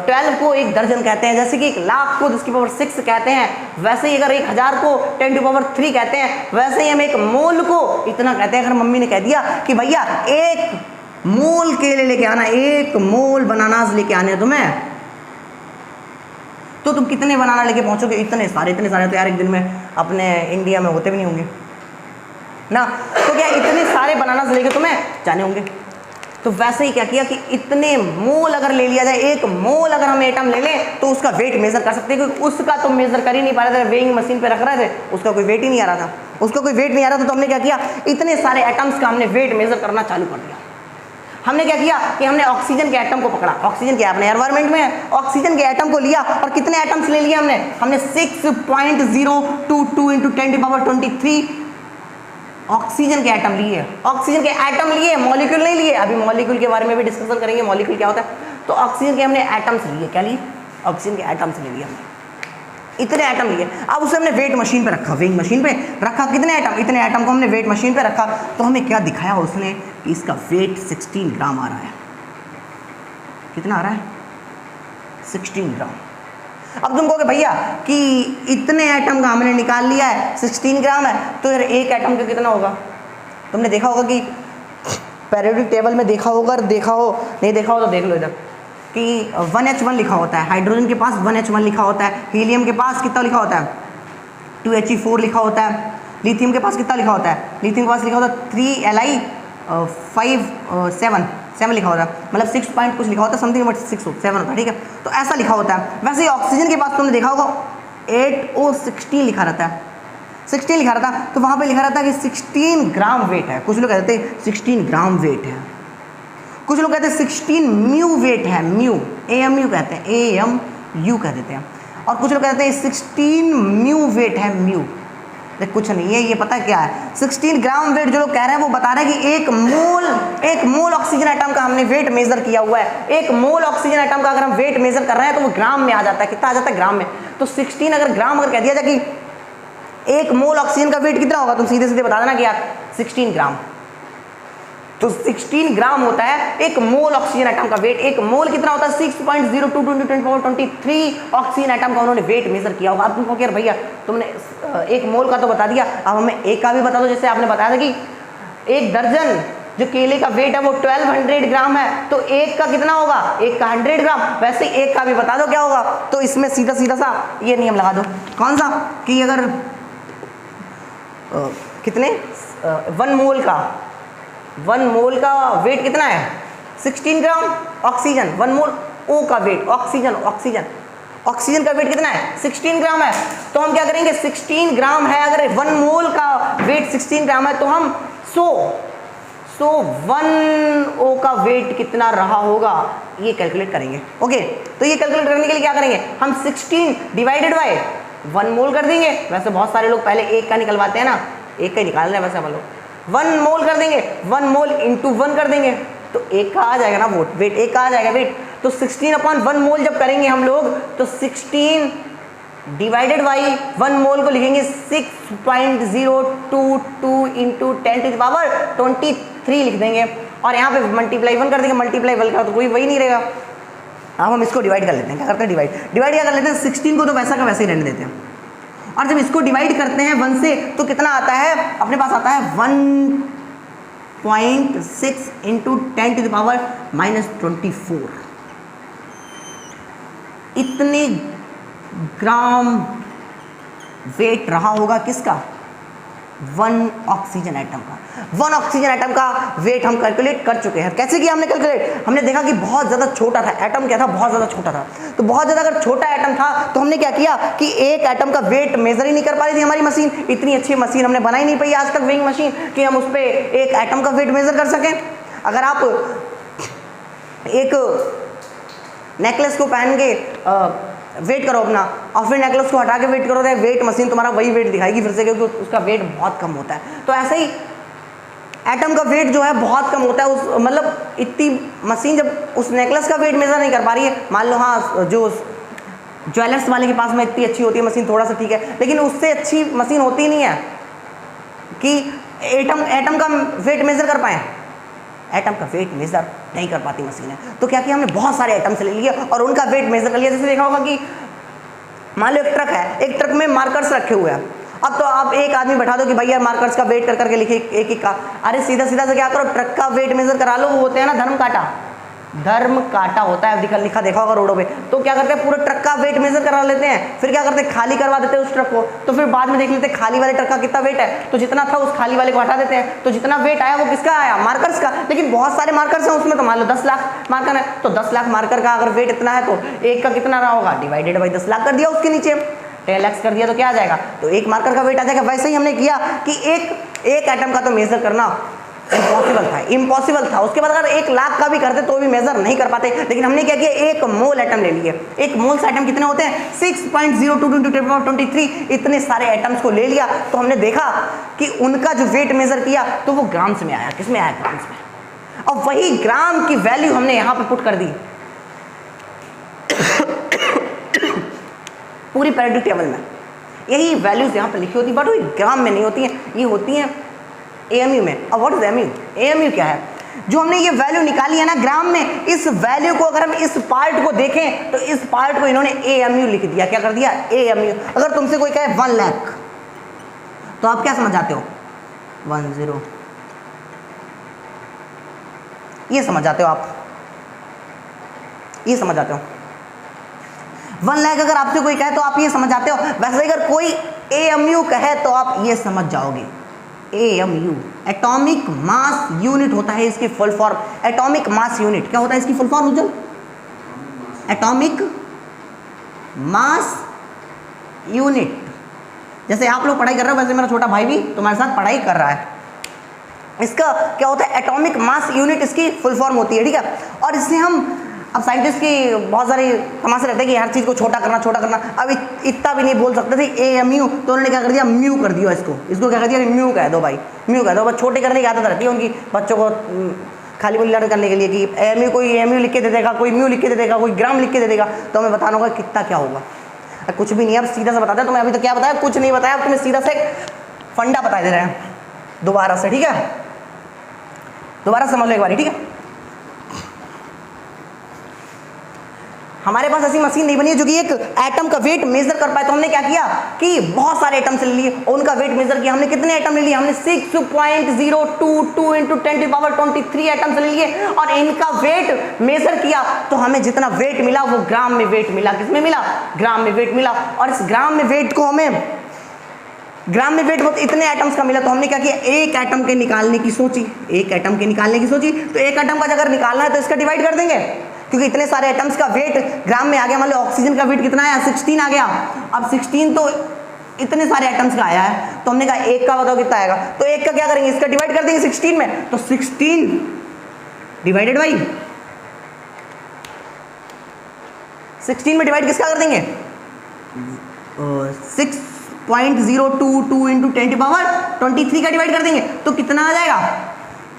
Speaker 1: 12 को एक दर्जन कहते हैं, जैसे कि 1,00,000 को 10⁻6 कहते हैं, वैसे ही अगर 1,000 को 10⁻3 कहते हैं, वैसे ही हम एक मोल को इतना कहते हैं। अगर मम्मी ने कह दिया कि भैया एक मोल केले लेके आना, एक मोल बनानास लेके आने तुम्हें, तो तुम कितने बनाना लेके पहुंचोगे? इतने सारे तो यार एक दिन में अपने इंडिया में होते भी नहीं होंगे ना, तो क्या इतने सारे बनानास लेके तुम्हें जाने होंगे। तो वैसे ही क्या किया कि इतने मोल अगर ले लिया जाए, एक मोल अगर हम एटम ले लें तो उसका वेट मेजर कर सकते हैं, क्योंकि उसका तो मेजर कर ही नहीं पा रहे थे, वेइंग मशीन पे रख रहे थे, उसका कोई वेट ही नहीं आ रहा था, उसका कोई वेट नहीं आ रहा था। तो हमने क्या किया, इतने सारे एटम्स का हमने वेट मेजर करना चालू कर दिया। हमने क्या किया कि हमने ऑक्सीजन के एटम को पकड़ा, ऑक्सीजन के अपने एनवायरनमेंट में है, ऑक्सीजन के एटम को लिया और कितने एटम्स ले लिए हमने 6.022 × 10⁻23 ऑक्सीजन के एटम लिए, ऑक्सीजन के एटम लिए, मॉलिक्यूल नहीं लिए। अभी मॉलिक्यूल के बारे में भी डिस्कशन करेंगे, मॉलिक्यूल क्या होता है। तो ऑक्सीजन के हमने एटम्स लिए, क्या लिए? ऑक्सीजन के एटम्स ले लिए हमने, इतने एटम लिए। अब उसे हमने वेट मशीन पे रखा, वेइंग मशीन पे रखा, कितने एटम, इतने एटम को हमने वेट मशीन पे रखा। तो हमें क्या दिखाया उसने कि इसका वेट 16 ग्राम आ रहा है। कितना आ रहा है? 16 ग्राम। अब तुम कहोगे भैया कि इतने एटम का हमने निकाल लिया है, 16 ग्राम है, तो यार एक एटम का कितना होगा? तुमने देखा होगा कि पीरियोडिक टेबल में देखा होगा, देखा हो नहीं देखा हो तो देख लो इधर कि 1H1 लिखा होता है, हाइड्रोजन के पास 1H1 लिखा होता है, हीलियम के पास कितना लिखा होता है? 2He4 लिखा होता है, लिथियम के पास कितना लिखा होता है? लिथियम के पास लिखा होता है 3Li57 लिखा होता है, मतलब 6 पॉइंट कुछ लिखा होता है, समथिंग बट 6 7 होता है, ठीक है। तो ऐसा लिखा होता है। वैसे ही ऑक्सीजन के पास तुमने देखा होगा 8O16 लिखा रहता है, 16 लिखा रहता है। तो वहाँ पे लिखा रहता है कि 16 ग्राम वेट है। कुछ लोग कहते हैं 16 ग्राम वेट है, कुछ लोग कहते हैं 16 म्यू वेट है, म्यू AMU कहते हैं, AMU कह देते हैं। और कुछ लोग कहते हैं 16 म्यू वेट है, म्यू कुछ नहीं है, ये पता है क्या है? 16 ग्राम वेट जो लोग कह रहे हैं वो बता रहे हैं कि एक मोल ऑक्सीजन एटम का हमने वेट मेजर किया हुआ है। एक मोल ऑक्सीजन एटम का अगर हम वेट मेजर कर रहे हैं तो वो ग्राम में आ जाता है। कितना आ जाता है? ग्राम में। तो 16 अगर ग्राम अगर कह दिया जाए कि एक मोल ऑक्सीजन का वेट कितना होगा, तुम सीधे सीधे बता देना कि यार 16 ग्राम। तो 16 ग्राम होता है एक मोल ऑक्सीजन एटम का वेट। एक मोल कितना होता है? 6.022 × 10⁻23 ऑक्सीजन एटम का उन्होंने वेट मेजर किया होगा। आप तुमको यार भैया तुमने एक मोल का तो बता दिया, अब हमें एक का भी बता दो। जैसे आपने बताया था कि एक दर्जन जो केले का वेट है वो 1200 ग्राम है, तो एक का कितना होगा? एक का 100 ग्राम। वैसे एक का भी बता दो क्या होगा। तो इसमें सीधा सीधा सा ये नियम लगा दो। कौन सा? कि अगर कितने 1 मोल का वेट कितना है? 16 ग्राम ऑक्सीजन। 1 मोल O का वेट, ऑक्सीजन का वेट कितना है? 16 ग्राम है। तो हम क्या करेंगे? 16 ग्राम है, अगर 1 मोल का वेट 16 ग्राम है तो हम 1 O का वेट कितना रहा होगा ये कैलकुलेट करेंगे। ओके, तो ये कैलकुलेट करने के लिए क्या करेंगे? हम 16 डिवाइडेड बाय 1 मोल कर देंगे। वैसे बहुत सारे लोग पहले एक का निकलवाते हैं ना, एक का ही निकाल रहे हैं वैसे हम लोग। 1 मोल कर देंगे, 1 मोल इंटू 1 कर देंगे तो एक का आ जाएगा ना वो वेट, एक का आ जाएगा वेट। तो 16/1 मोल जब करेंगे हम लोग तो 16 डिवाइडेड बाई 1 मोल को लिखेंगे 6.022 इंटू 10⁻23 लिख देंगे और यहाँ पे मल्टीप्लाई 1 कर देंगे। मल्टीप्लाई 1 का तो कोई वही नहीं रहेगा। अब हम इसको डिवाइड कर लेते हैं। क्या करते हैं? डिवाइड क्या कर लेते हैं? 16 को तो वैसा का वैसे ही रहने देते हैं और जब इसको डिवाइड करते हैं 1 से तो कितना आता है? अपने पास आता है 1.6 इंटू 10⁻24। इतने ग्राम वेट रहा होगा किसका? 1 ऑक्सीजन एटम का। 1 ऑक्सीजन एटम का वेट हम कैलकुलेट कर चुके हैं। कैसे किया हमने कैलकुलेट? हमने देखा कि बहुत ज़्यादा छोटा था एटम। क्या था? बहुत ज़्यादा छोटा था। तो बहुत ज़्यादा अगर छोटा एटम था तो हमने क्या किया कि एक एटम का वेट मेजर ही नहीं कर पा रही थी हमारी मशीन। इतनी अच्छी मशीन हमने बनाई नहीं पाई आज तक वेइंग मशीन कि हम उस पर एक एटम का वेट मेजर कर सकें। अगर आप एक नेकलेस को पहन के वेट करो अपना और फिर नेकलेस को हटा के वेट करो तो वेट मशीन तुम्हारा वही वेट दिखाएगी फिर से, क्योंकि उसका वेट बहुत कम होता है। तो ऐसे ही एटम का वेट जो है बहुत कम होता है। उस मतलब इतनी मशीन जब उस नेकलेस का वेट मेजर नहीं कर पा रही है, मान लो हाँ जो ज्वेलर्स वाले के पास में इतनी अच्छी होती है मशीन थोड़ा सा ठीक है, लेकिन उससे अच्छी मशीन होती नहीं है। कि एटम का वेट मेजर कर पाए? एटम का वेट मेजर नहीं कर पाती मशीनें। तो क्या किया हमने, बहुत सारे एटम्स ले लिए और उनका वेट मेजर कर लिया। जैसे देखा होगा कि मान लो एक ट्रक है, एक ट्रक में मार्कर्स रखे हुए हैं। अब तो आप एक आदमी बैठा दो कि भैया मार्कर्स का वेट कर करके लिखिए एक एक का। अरे सीधा सीधा से क्या करो, ट्रक का वेट मेजर करा लो। वो होते हैं ना धर्म काटा, धर्म काटा होता है, लिखा देखा होगा रोडों पे। तो क्या करते हैं, पूरे ट्रक का वेट मेजर करा लेते हैं, फिर क्या करते हैं, खाली करवा देते हैं उस ट्रक को। तो फिर बाद में देख लेते हैं खाली वाले ट्रक का कितना वेट है, तो जितना था उस खाली वाले को हटा देते हैं। तो जितना वेट आया वो किसका आया, मार्कर्स का। लेकिन बहुत सारे मार्कर्स हैं उसमें, तो मान लो 10 लाख मार्कर है, तो 10 लाख मार्कर का अगर वेट इतना है तो एक का कितना रहा होगा, डिवाइडेड बाई 10 लाख कर दिया उसके नीचे, 10 लाख कर दिया, तो क्या आ जाएगा, तो एक मार्कर का वेट आ जाएगा। वैसे ही हमने किया कि एक एटम का तो मेजर करना इम्पॉसिबल था। उसके बाद अगर 1 लाख का भी करते तो भी मेजर नहीं कर पाते। लेकिन हमने क्या किया, 1 मोल एटम ले लिए। 1 मोल्स एटम कितने होते हैं, 6.02 × 10⁻23। इतने सारे एटम्स को ले लिया तो हमने देखा कि उनका जो वेट मेजर किया तो वो ग्राम्स में आया। किसमें आया, ग्राम्स में। और वही ग्राम की वैल्यू हमने यहाँ पे पुट कर दी पूरी पीरियोडिक टेबल में। यही वैल्यूज यहाँ पे लिखी होती है, बट वो ग्राम में नहीं होती हैं, ये होती हैं एएमयू में। अब व्हाट इज एएमयू, एएमयू क्या है, जो हमने ये वैल्यू निकाली है ना ग्राम में, इस वैल्यू को अगर हम इस पार्ट को देखें तो इस पार्ट को इन्होंने एएमयू लिख दिया। क्या कर दिया, एएमयू। अगर तुमसे कोई कहे 1 लाख तो आप क्या समझ जाते हो, 10, ये समझ जाते हो आप, ये समझ जाते हो। 1 लाख अगर आपसे कोई कहे तो आप ये समझ जाते हो। वैसे अगर कोई एएमयू कहे तो आप ये समझ जाओगे। एएमयू एटॉमिक मास यूनिट होता है इसकी full form. Atomic mass unit क्या होता है इसकी फुल फॉर्म उज्जवल, एटॉमिक मास यूनिट। जैसे आप लोग पढ़ाई कर रहे हो वैसे मेरा छोटा भाई भी तुम्हारे साथ पढ़ाई कर रहा है। इसका क्या होता है, एटॉमिक मास यूनिट इसकी फुल फॉर्म होती है, ठीक है। और इससे हम, अब साइंटिस्ट की बहुत सारी तमाशे रहते हैं कि हर चीज़ को छोटा करना। अब इतना भी नहीं बोल सकते थे एएमयू, तो उन्होंने क्या कर दिया, म्यू कर दिया इसको क्या कर दिया, म्यू कह दो भाई, म्यू कह दो। बस छोटे करने की आदत रहती है उनकी बच्चों को खाली बोली लर्न करने के लिए कि एएमयू, कोई एएमयू लिख के दे देगा, कोई म्यू लिख के दे देगा, कोई ग्राम लिख के दे देगा, तो हमें बताना होगा कितना क्या होगा। कुछ भी नहीं, अब सीधा से बताते हैं तुम्हें। अभी तो क्या बताया, कुछ नहीं बताया, अब तुम्हें सीधा से फंडा बता दे रहे हैं दोबारा से, ठीक है। दोबारा समझ लो एक बार, ठीक है। हमारे पास ऐसी मशीन नहीं बनी है जो कि एक एटम का वेट मेजर कर पाए। तो हमने क्या किया कि बहुत सारे एटम्स ले लिए और उनका वेट मेजर किया। हमने कितने एटम ले लिए, हमने 6.022 × 10⁻23 एटम्स ले लिए और इनका वेट मेजर किया। तो हमें जितना वेट मिला वो ग्राम में वेट मिला। किसमें मिला, ग्राम में वेट मिला। और इस ग्राम में वेट को हमें, ग्राम में वेट इतने एटम्स का मिला। तो हमने क्या किया, एक एटम के निकालने की सोची, एक एटम के निकालने की सोची। तो एक एटम का अगर निकालना है तो इसका डिवाइड कर देंगे, क्योंकि इतने सारे एटम्स का वेट ग्राम में आ गया। मान लो ऑक्सीजन का वेट कितना आया, 16 आ गया। अब 16 तो इतने सारे एटम्स का आया है, तो हमने कहा एक का बताओ कितना आएगा। तो एक का क्या करेंगे, इसका डिवाइड कर देंगे 16 में। तो 16 डिवाइडेड बाई 16 में डिवाइड किसका कर देंगे, 6.022 × 10⁻23 का डिवाइड कर देंगे। तो कितना आ जाएगा,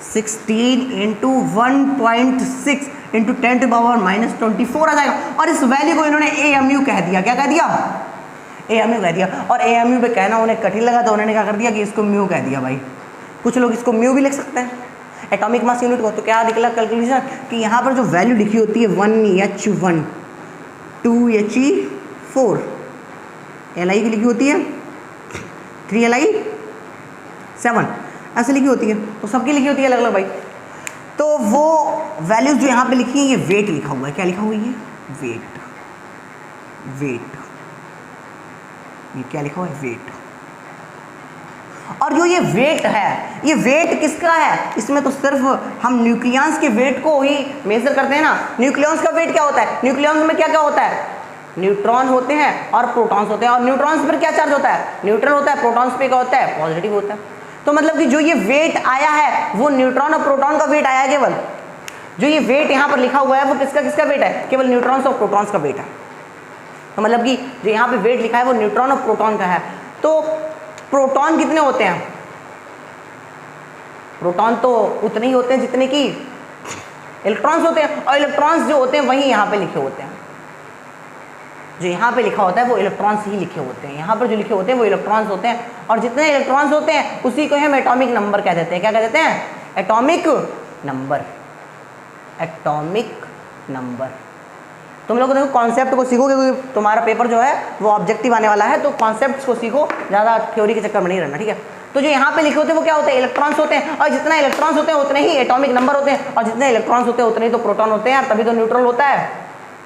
Speaker 1: 16 × 1.6 × 10⁻24 आ जाएगा। और इस वैल्यू को इन्होंने एएमयू कह दिया। क्या कह दिया, एएमयू कह दिया। और एएमयू पे कहना उन्हें कठिन लगा तो उन्होंने क्या कर दिया कि इसको म्यू कह दिया भाई। कुछ लोग इसको म्यू भी लिख सकते हैं एटॉमिक मास यूनिट को। तो क्या निकला कैलकुलेशन कि यहाँ पर जो वैल्यू लिखी होती है 1H1 2He4 Li की लिखी होती है 3Li7 ऐसे लिखी होती है। तो सबकी लिखी होती है अलग अलग भाई। तो वो वैल्यूज जो यहाँ पे लिखी है ये वेट लिखा हुआ है। क्या लिखा हुआ है, ये वेट, वेट, ये क्या लिखा हुआ है, वेट। और जो ये वेट है, ये वेट किसका है, इसमें तो सिर्फ हम न्यूक्लियस के वेट को ही मेजर करते हैं ना। न्यूक्लियस का वेट क्या होता है, न्यूक्लियस में क्या क्या होता है, न्यूट्रॉन होते हैं और प्रोटॉन्स होते हैं। और न्यूट्रॉन्स पर क्या चार्ज होता है, न्यूट्रल होता है। प्रोटॉन्स पे क्या होता है, पॉजिटिव होता है। तो मतलब कि जो ये वेट आया है वो न्यूट्रॉन और प्रोटॉन का वेट आया है केवल। जो ये वेट यहाँ पर लिखा हुआ है वो किसका किसका वेट है, केवल न्यूट्रॉन्स और प्रोटॉन्स का वेट है। तो मतलब कि जो यहाँ पे वेट लिखा है वो न्यूट्रॉन और प्रोटॉन का है। तो प्रोटॉन कितने होते हैं, प्रोटॉन तो उतने ही होते हैं जितने कि इलेक्ट्रॉन्स होते हैं। और इलेक्ट्रॉन्स जो होते हैं वही यहाँ पे लिखे होते हैं। जो यहाँ पे लिखा होता है वो इलेक्ट्रॉन्स ही लिखे होते हैं, यहाँ पर जो लिखे होते हैं वो इलेक्ट्रॉन्स होते हैं, और जितने इलेक्ट्रॉन्स होते हैं उसी को हम एटॉमिक नंबर कह देते हैं। क्या कह देते हैं? Atomic number. Atomic number. तुम लोग देखो कॉन्सेप्ट को सीखोगे क्योंकि तुम्हारा पेपर जो है वो ऑब्जेक्टिव आने वाला है, तो कॉन्सेप्ट्स को सीखो, ज़्यादा थ्योरी के चक्कर में नहीं रहना, ठीक है। तो जो यहाँ पे लिखे होते हैं वो क्या होते हैं? इलेक्ट्रॉन्स होते हैं, और जितना इलेक्ट्रॉन्स होते हैं उतने ही एटॉमिक नंबर होते हैं, और जितने इलेक्ट्रॉन्स होते हैं उतने ही तो प्रोटॉन होते हैं यार, तभी तो न्यूट्रल होता है,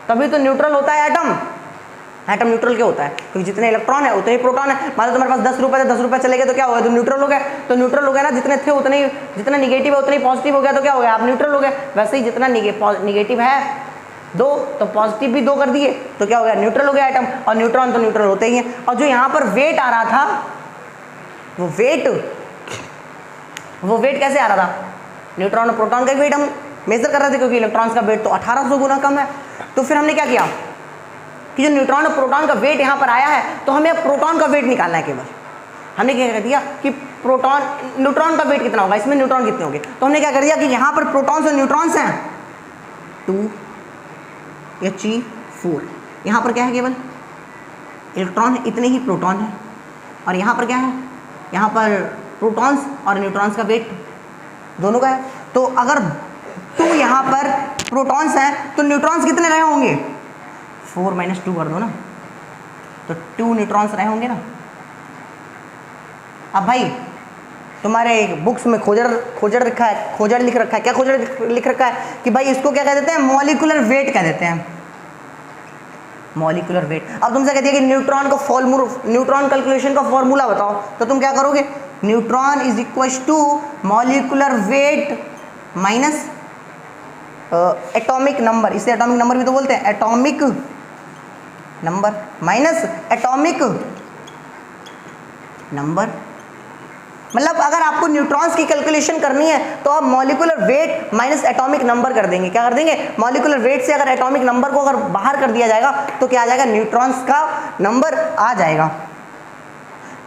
Speaker 1: तभी तो न्यूट्रल होता है एटम। एटम न्यूट्रल क्यों होता है? क्योंकि जितने इलेक्ट्रॉन है उतने ही प्रोटॉन है। मान लो तुम्हारे पास 10 रुपये थे, 10 रुपये चले गए तो क्या हो गया? तुम न्यूट्रल हो गए। तो न्यूट्रल हो गया ना, जितने थे उतने ही, जितना निगेटिव है उतना ही पॉजिटिव हो गया, तो क्या हो गया? आप न्यूट्रल हो गए। वैसे ही जितना निगेटिव है 2 तो पॉजिटिव भी 2 कर दिए, तो क्या हो गया? न्यूट्रल हो गया एटम। और न्यूट्रॉन तो न्यूट्रल होते ही हैं। और जो यहाँ पर वेट आ रहा था वो वेट कैसे आ रहा था? न्यूट्रॉन और प्रोटॉन का वेट हम मेजर कर रहे थे, क्योंकि इलेक्ट्रॉन्स का वेट तो 1800 गुना कम है। तो फिर हमने क्या किया कि जो न्यूट्रॉन और प्रोटॉन का वेट यहाँ पर आया है, तो हमें प्रोटॉन का वेट निकालना है केवल। हमने क्या कर दिया कि न्यूट्रॉन का वेट कितना होगा, इसमें न्यूट्रॉन कितने होंगे, तो हमने क्या कर दिया कि यहाँ पर प्रोटॉन्स और न्यूट्रॉन्स हैं 2He4। यहाँ पर क्या है? केवल इलेक्ट्रॉन है, इतने ही प्रोटॉन है। और यहाँ पर क्या है? यहाँ पर प्रोटॉन्स और न्यूट्रॉन्स का वेट दोनों का है। तो अगर 2 यहाँ पर प्रोटॉन्स हैं तो न्यूट्रॉन्स कितने रहे होंगे? 4 - 2 कर दो ना, तो 2 न्यूट्रॉन्स रहे होंगे ना। अब भाई तुम्हारे बुक्स में खोजड़ लिखा है, खोजड़ लिख रखा है। क्या खोजड़ लिख रखा है? कि भाई इसको क्या कह देते हैं? मॉलिक्यूलर वेट कह देते हैं, मॉलिक्यूलर वेट। अब तुमसे कहती है कि न्यूट्रॉन कैलकुलेशन का फॉर्मूला बताओ, तो तुम क्या करोगे? Neutron is equal to molecular weight minus atomic number. इसे एटॉमिक नंबर भी तो बोलते हैं, atomic number minus atomic number. मतलब अगर आपको न्यूट्रॉन्स की कैलकुलेशन करनी है तो आप molecular weight minus atomic number कर देंगे। क्या कर देंगे? मॉलिक्यूलर वेट से अगर एटॉमिक नंबर को अगर बाहर कर दिया जाएगा तो क्या आ जाएगा? न्यूट्रॉन्स का नंबर आ जाएगा।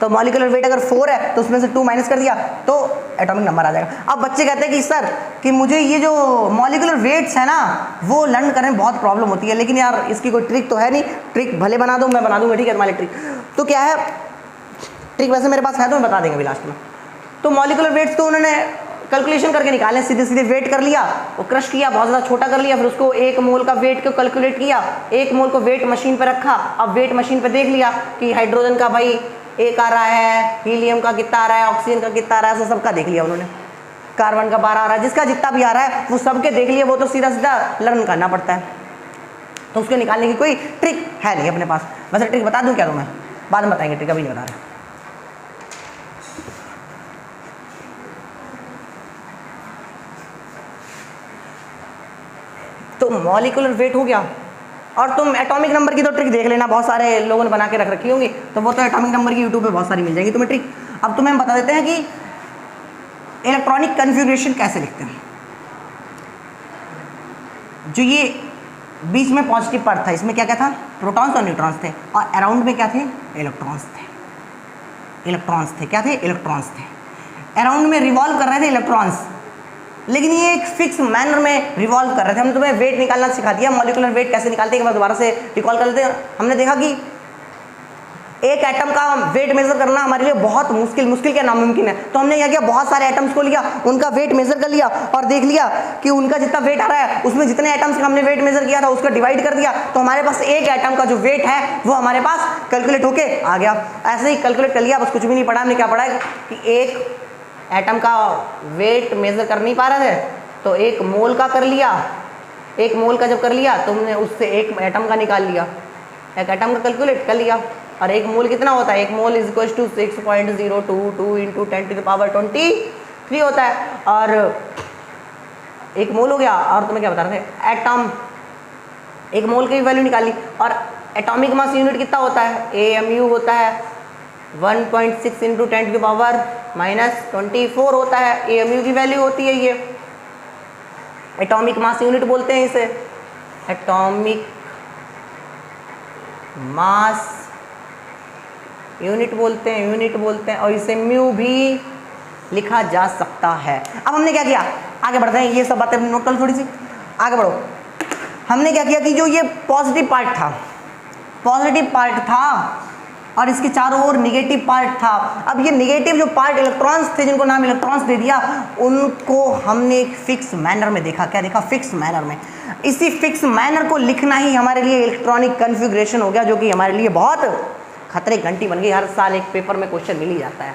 Speaker 1: तो मॉलिक्यूलर वेट अगर 4 है तो उसमें से 2 माइनस कर दिया तो एटॉमिक नंबर आ जाएगा। अब बच्चे कहते हैं कि सर कि मुझे ये जो मॉलिक्यूलर वेट्स है ना वो लर्न करने में बहुत प्रॉब्लम होती है, लेकिन यार इसकी कोई ट्रिक तो है नहीं। ट्रिक भले बना दो, मैं बना दूंगा, ठीक है तुम्हारी ट्रिक। तो क्या है ट्रिक? वैसे मेरे पास है तो मैं बता देंगे अभी लास्ट में। तो मॉलिक्यूलर वेट्स तो उन्होंने कैलकुलेशन करके निकाले, सीधे सीधे वेट कर लिया, वो क्रश किया, बहुत ज़्यादा छोटा कर लिया, फिर उसको 1 मोल का वेट को कैलकुलेट किया, 1 मोल को वेट मशीन पर रखा। अब वेट मशीन पर देख लिया कि हाइड्रोजन का भाई 1 आ रहा है, हीलियम का कितना आ रहा है, ऑक्सीजन का कितना आ रहा है, सबका देख लिया उन्होंने। कार्बन का 12 आ रहा है, जिसका जितना भी आ रहा है वो सबके देख लिया। वो तो सीधा सीधा लर्न करना पड़ता है, तो उसको निकालने की कोई ट्रिक है नहीं अपने पास। वैसे ट्रिक बता दूँ क्या तुम्हें? बाद में बताएंगे, ट्रिक अभी नहीं बता रहे। तो मॉलिक्यूलर वेट हो गया, और तुम एटॉमिक नंबर की तो ट्रिक देख लेना, बहुत सारे लोगों ने बना के रख रखी होंगी, तो वो तो एटॉमिक नंबर की यूट्यूब पे बहुत सारी मिल जाएगी तुम्हें ट्रिक। अब तुम्हें हम बता देते हैं कि इलेक्ट्रॉनिक कन्फिग्रेशन कैसे लिखते हैं। जो ये बीच में पॉजिटिव पार्ट था, इसमें क्या क्या था? प्रोटॉन्स और न्यूट्रॉन्स थे, और अराउंड में क्या थे? इलेक्ट्रॉन्स थे। इलेक्ट्रॉन्स थे, क्या थे? इलेक्ट्रॉन्स थे। अराउंड में रिवॉल्व कर रहे थे इलेक्ट्रॉन्स, लेकिन ये एक फिक्स मैनर में रिवॉल्व कर रहे थे। हमने तुम्हें वेट निकालना सिखा दिया, मॉलिक्यूलर वेट कैसे निकालते हैं, दोबारा से रिकॉल कर लेते हैं। हमने देखा कि एक एटम का वेट मेजर करना हमारे लिए बहुत मुश्किल क्या नामुमकिन है। तो हमने क्या किया? बहुत सारे एटम्स को लिया, उनका वेट मेजर कर लिया, और देख लिया कि उनका जितना वेट आ रहा है उसमें जितने एटम्स का हमने वेट मेजर किया था उसका डिवाइड कर दिया, तो हमारे पास एक एटम का जो वेट है वो हमारे पास कैलकुलेट होके आ गया। ऐसे ही कैलकुलेट कर लिया, बस कुछ भी नहीं पढ़ा। हमने क्या पढ़ा कि एक एटम का वेट मेजर कर नहीं पा रहे थे तो 1 मोल का कर लिया। 1 मोल का जब कर लिया तो हमने उससे 1 एटम का निकाल लिया, 1 एटम का कैलकुलेट कर लिया। और 1 मोल कितना होता है? 1 mole is equal to 6.022 into 10⁻23 होता है, और 1 मोल हो गया। और तुम्हें क्या बता रहे थे? एटम, 1 मोल की वैल्यू निकाली। और एटॉमिक मास यूनिट कितना होता है? AMU होता है 1.6 इंटू 10⁻24 होता है। AMU की वैल्यू होती है ये। एटॉमिक मास यूनिट बोलते हैं इसे, एटॉमिक मास यूनिट बोलते हैं, और इसे म्यू भी लिखा जा सकता है। अब हमने क्या किया? आगे बढ़ते हैं, ये सब बातें नोट कर थोड़ी सी आगे बढ़ो। हमने क्या किया कि जो ये पॉजिटिव पार्ट था, पॉजिटिव पार्ट था और इसके चारों ओर निगेटिव पार्ट था। अब ये निगेटिव जो पार्ट इलेक्ट्रॉन्स थे, जिनको नाम इलेक्ट्रॉन्स दे दिया, उनको हमने एक फिक्स मैनर में देखा। क्या देखा? फिक्स मैनर में। इसी फिक्स मैनर को लिखना ही हमारे लिए इलेक्ट्रॉनिक कन्फिग्रेशन हो गया, जो कि हमारे लिए बहुत खतरे की घंटी बन गई। हर साल एक पेपर में क्वेश्चन मिल ही जाता है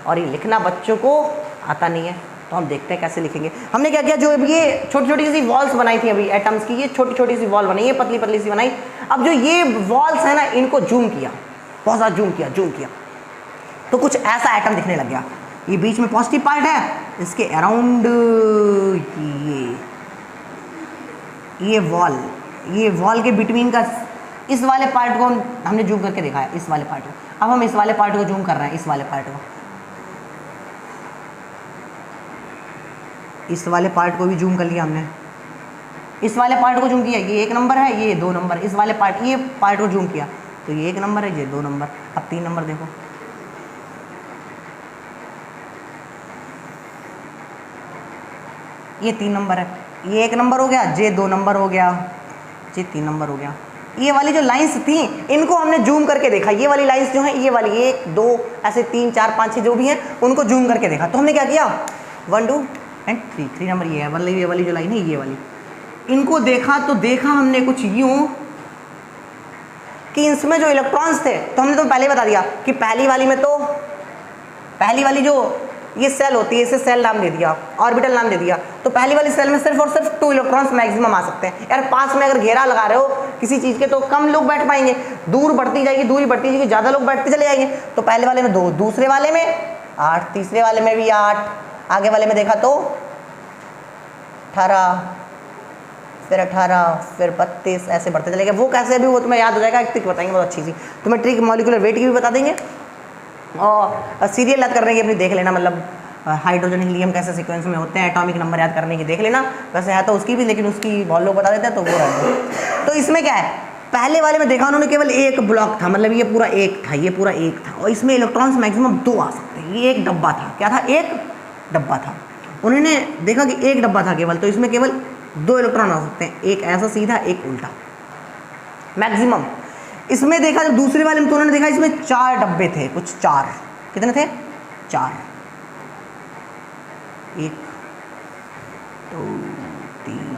Speaker 1: और ये लिखना बच्चों को आता नहीं है। तो हम देखते हैं कैसे लिखेंगे। हमने क्या किया, जो ये छोटी छोटी सी वॉल्स बनाई थी अभी एटम्स की, ये छोटी छोटी सी वॉल बनाई है, पतली पतली सी बनाई। अब जो ये वॉल्स है ना, इनको जूम किया, बहुत ज़्यादा जूम किया तो कुछ ऐसा एटम दिखने लग गया। ये बीच में पॉजिटिव पार्ट है, इसके अराउंड ये वॉल के बिटवीन का इस वाले पार्ट को हमने जूम करके देखा है, इस वाले पार्ट को। अब हम इस वाले पार्ट को जूम कर रहे हैं, इस वाले पार्ट को, इस वाले पार्ट को भी जूम कर लिया हमने। इस वाले पार्ट को जूम किया, ये 1 नंबर है, ये 2 नंबर। इस वाले पार्ट, ये पार्ट को जूम किया तो ये 1 नंबर है, ये 2 नंबर। अब 3 नंबर देखो, ये 3 नंबर है, ये 1 नंबर हो गया, ये 2 नंबर हो गया, ये 3 नंबर हो गया। ये वाली जो लाइंस थी इनको हमने जूम करके देखा। ये वाली लाइंस जो है, ये वाली 1 2 ऐसे 3 4 5 6 जो भी हैं, उनको जूम करके देखा। तो हमने क्या किया, 1 2 एंड 3 नंबर ये है, मतलब ये वाली जो लाइन है, ये वाली, इनको देखा तो देखा हमने कुछ यूं कि इसमें जो इलेक्ट्रॉन्स थे, तो हमने तो पहले बता दिया कि पहली वाली में तो पहली वाली जो ये सेल होती है, इसे सेल नाम दे दिया, ऑर्बिटल नाम दे दिया। तो पहली वाली सेल में सिर्फ और सिर्फ 2 इलेक्ट्रॉन्स मैक्सिमम आ सकते हैं। यार पास में अगर घेरा लगा रहे हो किसी चीज़ के तो कम लोग बैठ पाएंगे, दूर बढ़ती जाएगी, दूरी बढ़ती जाएगी, ज़्यादा लोग बैठते चले जाएंगे। तो पहले वाले में 2, दूसरे वाले में 8, तीसरे वाले में भी 8, आगे वाले में देखा तो 18, फिर 18, फिर 32, ऐसे बढ़ते चलेगा। वो कैसे भी, वो तुम्हें याद हो जाएगा, एक ट्रिक बताएंगे बहुत अच्छी सी तुम्हें, ट्रिक मॉलिक्यूलर वेट की भी बता देंगे और सीरियल याद करने की अपनी देख लेना, मतलब हाइड्रोजन हीलियम कैसे सीक्वेंस में होते हैं, एटॉमिक नंबर याद करने की देख लेना। वैसे है तो उसकी भी, लेकिन उसकी बहुत लोग बता देते हैं तो वो रहता। तो इसमें क्या है, पहले वाले में देखा उन्होंने केवल एक ब्लॉक था, मतलब ये पूरा एक था, ये पूरा एक था, और इसमें इलेक्ट्रॉन्स मैक्सिमम 2 आ सकते हैं। ये एक डब्बा था, क्या था, एक डब्बा था। उन्होंने देखा कि एक डब्बा था केवल, तो इसमें केवल 2 इलेक्ट्रॉन आ सकते हैं, एक ऐसा सीधा, एक उल्टा, मैक्सिमम। इसमें देखा जब दूसरे वाले में, तो उन्होंने देखा इसमें 4 डब्बे थे, कुछ 4, कितने थे, 4, 1 2 3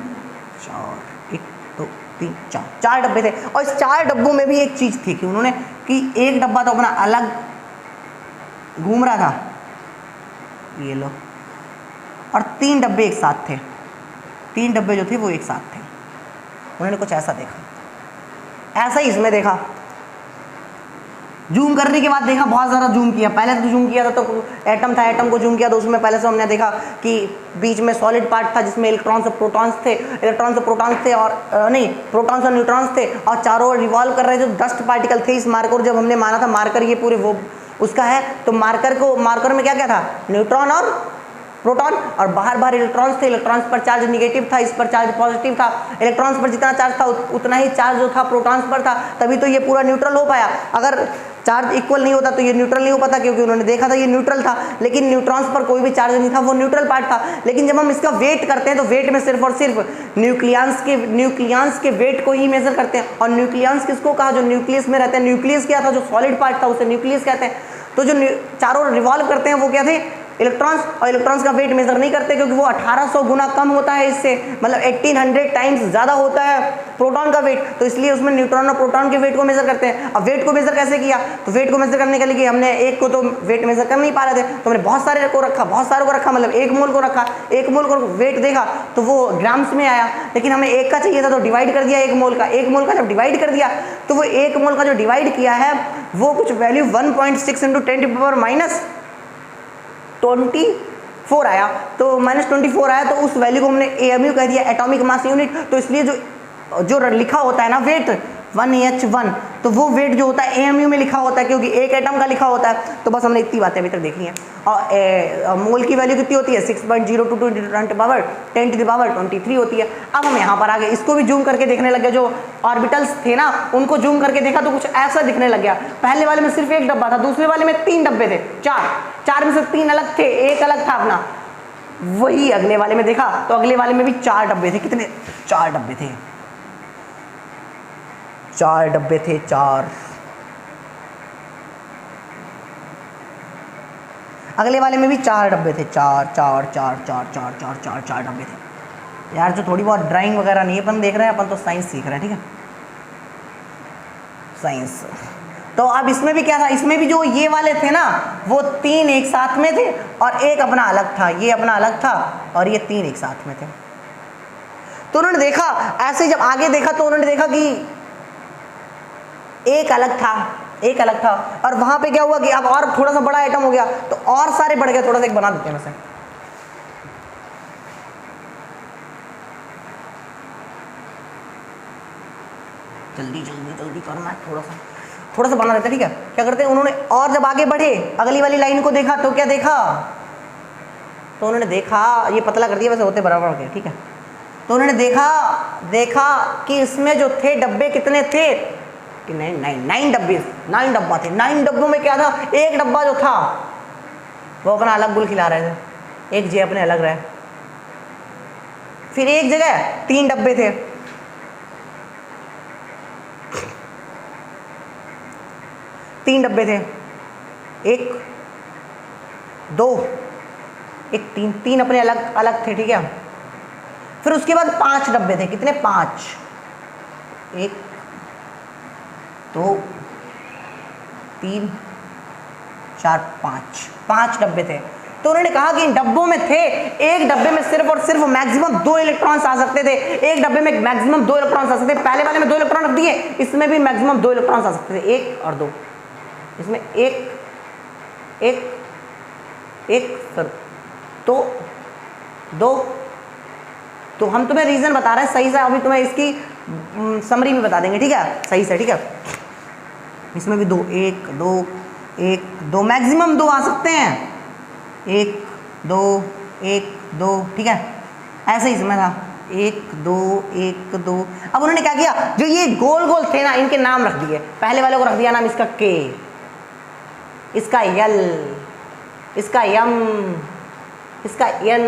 Speaker 1: 4, 1 2 3 4, 4 डब्बे थे। और इस 4 डब्बों में भी एक चीज़ थी कि उन्होंने कि एक डब्बा तो अपना अलग घूम रहा था, ये लो, और 3 डब्बे एक साथ थे, 3 डब्बे जो थे वो एक साथ थे। उन्होंने कुछ ऐसा देखा, ऐसा ही इसमें देखा। जूम करने के बाद देखा, बहुत ज़्यादा जूम किया। पहले तो जूम किया था तो एटम था, एटम को जूम किया तो उसमें पहले से हमने देखा कि बीच में सॉलिड पार्ट था जिसमें इलेक्ट्रॉन्स और प्रोटॉन्स थे, और नहीं, प्रोटॉन्स और न्यूट्रॉन्स थे, और चारों ओर रिवॉल्व कर रहे जो डस्ट पार्टिकल थे। इस मार्कर जब हमने माना था, मार्कर ये पूरे वो उसका है, तो मार्कर में क्या क्या था, न्यूट्रॉन और प्रोटॉन, और बाहर इलेक्ट्रॉन्स थे। इलेक्ट्रॉन्स पर चार्ज निगेटिव था, इस पर चार्ज पॉजिटिव था। इलेक्ट्रॉन्स पर जितना चार्ज था उतना ही चार्ज जो था प्रोटॉन्स पर था, तभी तो ये पूरा न्यूट्रल हो पाया। अगर चार्ज इक्वल नहीं होता तो ये न्यूट्रल नहीं हो पाता, क्योंकि उन्होंने देखा था ये न्यूट्रल था, लेकिन न्यूट्रॉन्स पर कोई भी चार्ज नहीं था, वो न्यूट्रल पार्ट था। लेकिन जब हम इसका वेट करते हैं तो वेट में सिर्फ और सिर्फ न्यूक्लियंस के वेट को ही मेजर करते हैं। और न्यूक्लियंस किसको कहा, जो न्यूक्लियस में रहते हैं। न्यूक्लियस क्या था, जो सॉलिड पार्ट था उसे न्यूक्लियस कहते हैं। तो जो चारों रिवॉल्व करते हैं वो क्या थे, इलेक्ट्रॉन्स। और इलेक्ट्रॉन्स का वेट मेजर नहीं करते क्योंकि वो 1800 गुना कम होता है इससे, मतलब 1800 टाइम्स ज़्यादा होता है प्रोटॉन का वेट, तो इसलिए उसमें न्यूट्रॉन और प्रोटॉन के वेट को मेजर करते हैं। अब वेट को मेजर कैसे किया, तो वेट को मेजर करने के लिए हमने एक को तो वेट मेजर कर नहीं पा रहे थे, तो हमने बहुत सारे को रखा, बहुत सारों को रखा, मतलब 1 मोल को रखा। 1 मोल को वेट देखा तो वो ग्राम्स में आया, लेकिन हमें 1 का चाहिए था तो डिवाइड कर दिया 1 मोल का। 1 मोल का जब डिवाइड कर दिया तो वो 1 मोल का जो डिवाइड किया है वो कुछ वैल्यू 1.6 × 10⁻24 आया। तो -24 आया, तो उस वैल्यू को हमने AMU कह दिया, एटॉमिक मास यूनिट। तो इसलिए जो लिखा होता है ना वेट 1H1, तो वो वेट जो होता है AMU में लिखा होता है, क्योंकि एक एटम का लिखा होता है। तो बस हमने इतनी बातें अभी तक देखी हैं। और मोल की वैल्यू कितनी होती है, 6.022 × 10⁻23 होती है। अब हम यहाँ पर आ गए, इसको भी जूम करके देखने लग गए। जो ऑर्बिटल्स थे ना उनको जूम करके देखा तो कुछ ऐसा दिखने लग गया। पहले वाले में सिर्फ 1 डब्बा था, दूसरे वाले में 3 डब्बे थे, 4 में से 3 अलग थे, 1 अलग था अपना। वही अगले वाले में देखा तो अगले वाले में भी 4 डब्बे थे। कितने, 4 डब्बे थे, 4 डब्बे थे, 4। अगले वाले में भी 4 डब्बे थे, 4 4 4 4 4 4 4 4 डब्बे थे। यार जो थोड़ी बहुत ड्राइंग वगैरह नहीं है अपन देख रहे हैं, अपन तो साइंस सीख रहे हैं, ठीक है, साइंस। तो अब इसमें भी क्या था, इसमें भी जो ये वाले थे ना वो 3 एक साथ में थे और एक अपना अलग था, ये अपना अलग था और ये 3 एक साथ में थे। तो उन्होंने देखा, ऐसे जब आगे देखा तो उन्होंने देखा कि एक अलग था, एक अलग था, और वहां पे क्या हुआ कि अब और थोड़ा सा बड़ा आइटम हो गया तो और सारे बढ़ गए। थोड़ा सा एक बना देते हैं वैसे, जल्दी जल्दी जल्दी करना है, थोड़ा सा बना देते हैं, ठीक है। क्या करते हैं उन्होंने, और जब आगे बढ़े अगली वाली लाइन को देखा तो क्या देखा, तो उन्होंने देखा, ये पतला कर दिया वैसे होते बराबर हो गए, ठीक है। तो उन्होंने देखा कि इसमें जो थे डब्बे कितने थे कि 9 डब्बे, 9 डब्बा थे। 9 डब्बों में क्या था, एक डब्बा जो था वो अपना अलग गुल खिला रहे थे, एक जे अपने अलग रहे। फिर एक जगह 3 डब्बे थे, 3 डब्बे थे, 1 2 1 3, 3 अपने अलग अलग थे, ठीक है। फिर उसके बाद 5 डब्बे थे, कितने, 5, 1 2 3 4 5 डब्बे थे। तो उन्होंने कहा कि इन डब्बों में थे, एक डब्बे में सिर्फ और सिर्फ मैक्सिमम 2 इलेक्ट्रॉन्स आ सकते थे, एक डब्बे में मैक्सिमम 2 इलेक्ट्रॉन्स आ सकते थे। पहले वाले में 2 इलेक्ट्रॉन रख दिए, इसमें भी मैक्सिमम 2 इलेक्ट्रॉन्स आ सकते थे, 1 और 2। इसमें 1 सर, तो 2। तो हम तुम्हें रीजन बता रहे हैं सही से, अभी तुम्हें इसकी समरी भी बता देंगे, ठीक है, सही से, ठीक है। इसमें भी 2 1 2 1 2 मैक्सिमम 2 आ सकते हैं, 1 2 1 2, ठीक है। ऐसे ही इसमें था 1 2 1 2। अब उन्होंने क्या किया, जो ये गोल गोल थे ना इनके नाम रख दिए। पहले वाले को रख दिया नाम इसका K, इसका L, इसका M, इसका N,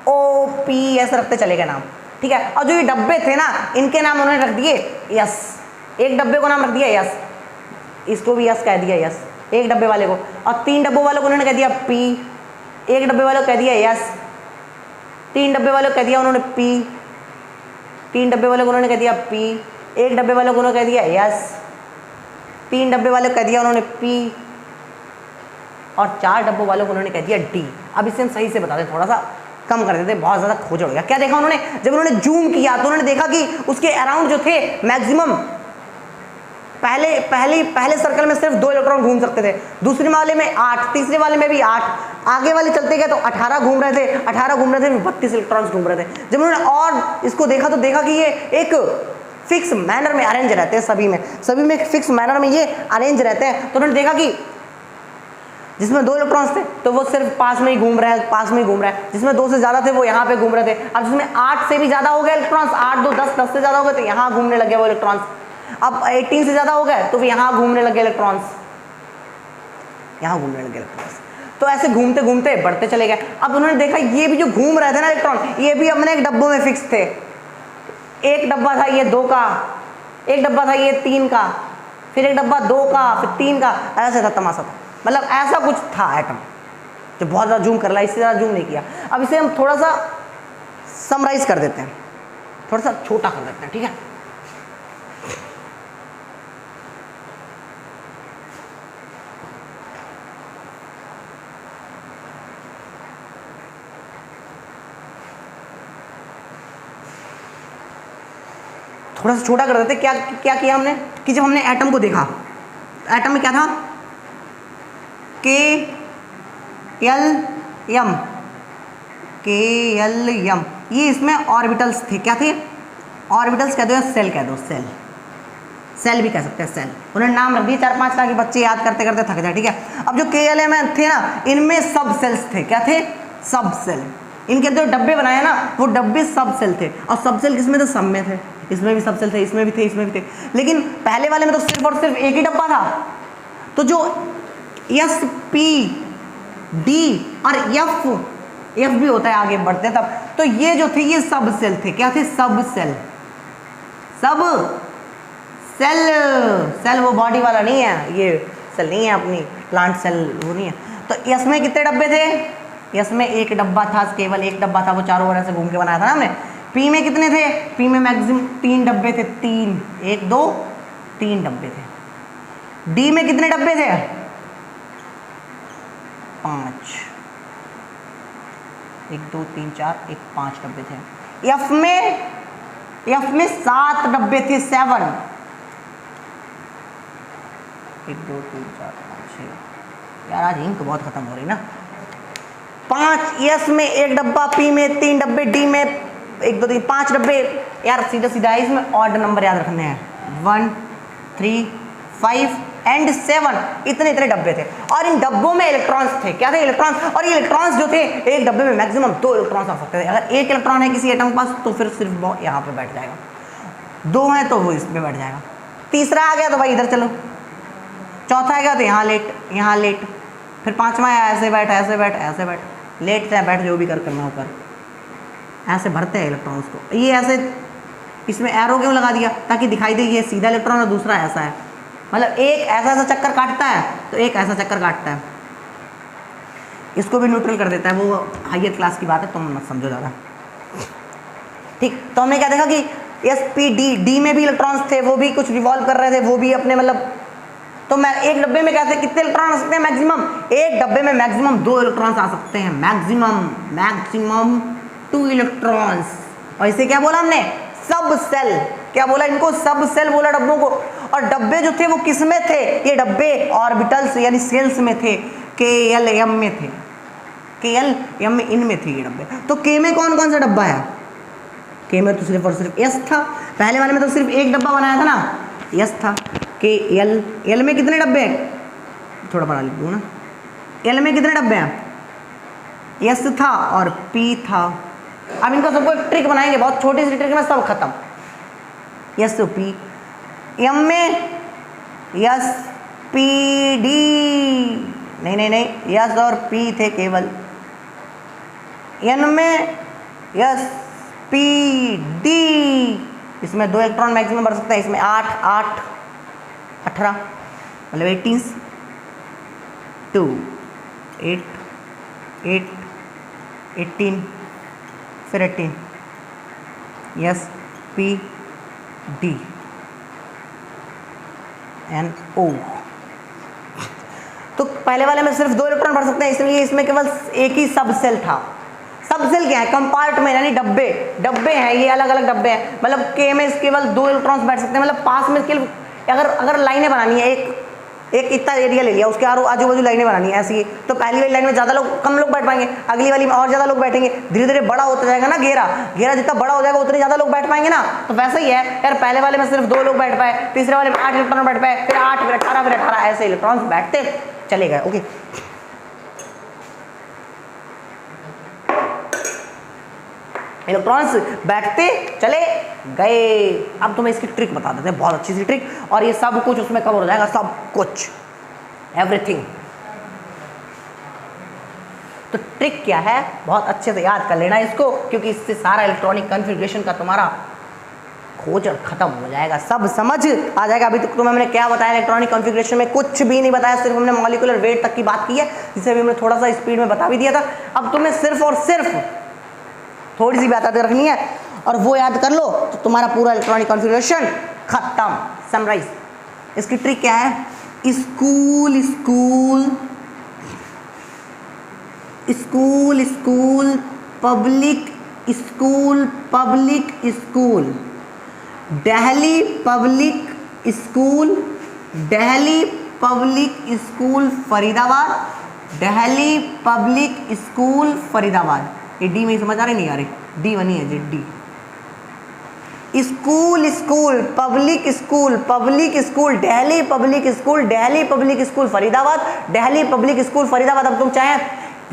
Speaker 1: O P, ऐसे रखते चले गए नाम, ठीक है। और जो ये डब्बे थे ना इनके नाम उन्होंने रख दिए यस। एक डब्बे को नाम रख दिया यस, इसको भी यस कह दिया यस, एक डब्बे वाले को। और 3 डब्बों वालों को उन्होंने कह दिया P, एक डब्बे वालों को कह दिया यस, 3 डब्बे वालों को कह दिया उन्होंने P, 3 डब्बे वालों को उन्होंने कह दिया P, एक डब्बे वालों को उन्होंने कह दिया यस, 3 डब्बे वालों को कह दिया उन्होंने P, और 4 डब्बों वालों को उन्होंने कह दिया D। अब इसे हम सही से बता दें, थोड़ा सा कम कर देते, बहुत ज़्यादा खोज हो गया। क्या देखा उन्होंने, जब उन्होंने जूम किया तो उन्होंने देखा कि उसके अराउंड जो थे मैक्सिमम पहले सर्कल में सिर्फ 2 इलेक्ट्रॉन घूम सकते थे, दूसरे वाले में 8, तीसरे वाले में भी 8, आगे वाले चलते गए तो 18 घूम रहे थे, 18 घूम रहे थे, 32 इलेक्ट्रॉन्स घूम रहे थे। जब उन्होंने और इसको देखा तो देखा कि ये एक फिक्स मैनर में अरेंज रहते हैं, सभी में एक फिक्स मैनर में ये अरेंज रहते हैं। तो उन्होंने देखा कि जिसमें 2 इलेक्ट्रॉन्स थे तो वो सिर्फ पास में ही घूम रहे हैं, पास में ही घूम रहे हैं। जिसमें 2 से ज़्यादा थे वो यहाँ पे घूम रहे थे। अब जिसमें 8 से भी ज़्यादा हो गए इलेक्ट्रॉन्स, 8 2 10, 10 से ज़्यादा हो गए तो यहाँ घूमने लगे वो इलेक्ट्रॉन्स। अब 18 से ज़्यादा हो गए तो यहाँ घूमने लगे इलेक्ट्रॉन्स, यहाँ घूमने लगे इलेक्ट्रॉन्स। तो ऐसे घूमते घूमते बढ़ते चले गए। अब उन्होंने देखा ये भी जो घूम रहे थे ना इलेक्ट्रॉन, ये भी अपने एक डब्बों में फिक्स थे। एक डब्बा था ये 2 का, एक डब्बा था ये 3 का, फिर एक डब्बा 2 का, फिर 3 का, ऐसे था तमाशा था। मतलब ऐसा कुछ था एटम, जो बहुत ज़्यादा जूम कर रहा है, इससे ज़्यादा जूम नहीं किया। अब इसे हम थोड़ा सा समराइज कर देते हैं, थोड़ा सा छोटा कर देते हैं, ठीक है। थोड़ा सा छोटा कर देते। क्या किया हमने कि जब हमने एटम को देखा, एटम में क्या था, K L M, K L M, ये इसमें ऑर्बिटल्स थे। क्या थे, ऑर्बिटल्स कह दो या सेल कह दो, सेल भी कह सकते हैं, सेल। उन्होंने नाम रख दिए 4-5 ताकि बच्चे याद करते करते थक जाए, ठीक है। अब जो K L M थे ना, इनमें सब सेल्स थे। क्या थे, सब सेल। इनके जो डब्बे बनाए ना वो डब्बे सब सेल थे। और सब सेल किसमें थे, सब में थे। इसमें भी सब सेल थे, इसमें भी थे, इसमें भी थे। लेकिन पहले वाले में तो सिर्फ और सिर्फ एक ही डब्बा था। तो जो S P D और F भी होता है आगे बढ़ते हैं तब, तो ये जो थे ये सब सेल थे। क्या थे, सब सेल, सब सेल, सेल वो बॉडी वाला नहीं है, ये सेल नहीं है अपनी प्लांट सेल वो नहीं है। तो यस में कितने डब्बे थे? यस में एक डब्बा था, केवल एक डब्बा था, वो चारों ओर से घूम के बनाया था ना हमने। पी में कितने थे? पी में मैक्सिमम 3 डब्बे थे, 3, 1 2 3 डब्बे थे। डी में कितने डब्बे थे? 5, 1 2 3 4 1 5 डब्बे थे। एफ में 7 डब्बे थे, 7, 1 2 3 4 5 6। यार आज इंक बहुत खत्म हो रही ना। 5 यस में 1 डब्बा, पी में 3 डब्बे, डी में 1 2 3 5 डब्बे। यार सीधा सीधा इसमें ऑड नंबर याद रखने हैं, 1 3 5 एंड 7, इतने डब्बे थे। और इन डब्बों में इलेक्ट्रॉन्स थे। क्या थे? इलेक्ट्रॉन्स। और ये इलेक्ट्रॉन्स जो थे, एक डब्बे में मैक्सिमम 2 इलेक्ट्रॉन्स आ सकते थे। अगर 1 इलेक्ट्रॉन है किसी एटम के पास तो फिर सिर्फ वो यहाँ पे बैठ जाएगा, 2 है तो वो इसमें बैठ जाएगा, तीसरा आ गया तो भाई इधर चलो, चौथा आ गया तो यहाँ लेट, यहाँ लेट, फिर 5वां आया ऐसे बैठ, ऐसे बैठ, ऐसे बैठ, लेट चाहे बैठ, जो भी करना हो कर। ऐसे भरते हैं इलेक्ट्रॉन्स को। ये ऐसे इसमें एरो क्यों लगा दिया? ताकि दिखाई दे ये सीधा इलेक्ट्रॉन और दूसरा ऐसा है। मतलब एक ऐसा चक्कर काटता है तो एक ऐसा चक्कर काटता है, इसको भी न्यूट्रल कर देता है। वो हायर क्लास की बात है, तुम मत समझो ज़्यादा। ठीक, तो हमने क्या देखा कि एस पी डी में भी इलेक्ट्रॉन्स थे, वो भी कुछ रिवॉल्व कर रहे थे, वो भी अपने मतलब। तो मैं एक डब्बे में कैसे कितने इलेक्ट्रॉन आ सकते हैं? मैक्सिमम एक डब्बे में मैक्सिमम 2 इलेक्ट्रॉन्स आ सकते हैं, मैक्सिमम 2 इलेक्ट्रॉन्स। और इसे क्या बोला हमने? सब सेल। क्या बोला इनको? सब सेल बोला डब्बों को। और डब्बे जो थे वो किस में थे? ये डब्बे ऑर्बिटल्स यानी सेल्स में थे, KLM में थे, KLM में इनमें थे ये डब्बे। तो K में कौन कौन सा डब्बा है? K में तो सिर्फ और सिर्फ S था। पहले वाले में तो सिर्फ एक डब्बा बनाया था ना, S था। L में कितने डब्बे हैं? थोड़ा बड़ा लिख दूँ ना। L में कितने डब्बे हैं? S था और P था। अब इनका सबको एक ट्रिक बनाएंगे, बहुत छोटी सी ट्रिक में सब खत्म। S P। M में S P D, नहीं, S और P थे केवल। N में S P D, इसमें 2 इलेक्ट्रॉन मैक्सिमम बढ़ सकते हैं। इसमें 8 8 18 मतलब 18, 2 8 8 18 फिर 18, S P D N O। तो पहले वाले में सिर्फ 2 इलेक्ट्रॉन बढ़ सकते हैं, इसलिए इसमें केवल एक ही सब सेल था। सब सेल क्या है? कंपार्टमेंट यानी डब्बे हैं, ये अलग अलग डब्बे हैं। मतलब K में केवल 2 इलेक्ट्रॉन्स बैठ सकते हैं। मतलब पास में केवल अगर लाइनें बनानी है, एक इतना एरिया ले लिया, उसके आजू बाजू लाइनें बनानी है ऐसी, तो पहली वाली लाइन में ज़्यादा लोग, कम लोग बैठ पाएंगे, अगली वाली में और ज़्यादा लोग बैठेंगे। धीरे धीरे बड़ा होता जाएगा ना घेरा जितना बड़ा हो जाएगा उतने ज़्यादा लोग बैठ पाएंगे ना। तो वैसे ही है यार, पहले वाले में सिर्फ 2 लोग बैठ पाए, तीसरे वाले में 8 इलेक्ट्रॉन बैठ पाए, फिर 8 फिर 18 फिर 18 ऐसे इलेक्ट्रॉन्स बैठते चले गए। ओके, इलेक्ट्रॉन्स बैठते चले गए। अब तुम्हें इसकी ट्रिक बता देते हैं, बहुत अच्छी सी ट्रिक, और ये सब कुछ उसमें कवर हो जाएगा, सब कुछ, एवरीथिंग। तो ट्रिक क्या है? बहुत अच्छे से याद कर लेना इसको, क्योंकि इससे सारा इलेक्ट्रॉनिक कॉन्फ़िगरेशन का तुम्हारा खोज और खत्म हो जाएगा, सब समझ आ जाएगा। अभी तक तुम्हें मैंने क्या बताया इलेक्ट्रॉनिक कॉन्फ़िगरेशन में? कुछ भी नहीं बताया, सिर्फ हमने मॉलिक्यूलर वेट तक की बात की है, जिसे भी हमने थोड़ा सा स्पीड में बता भी दिया था। अब तुम्हें सिर्फ और सिर्फ थोड़ी सी बात याद रखनी है, और वो याद कर लो तो तुम्हारा पूरा इलेक्ट्रॉनिक कॉन्फ़िगरेशन खत्म। समराइज, इसकी ट्रिक क्या है? School school school school public school public school, Delhi public school, Delhi public school Faridabad, Delhi public school Faridabad. ये डी में समझ आ रही नहीं आ रही? डी बनी है जी, D. School school public school public school, Delhi public school, Delhi public school Faridabad, Delhi public school Faridabad. अब तुम चाहे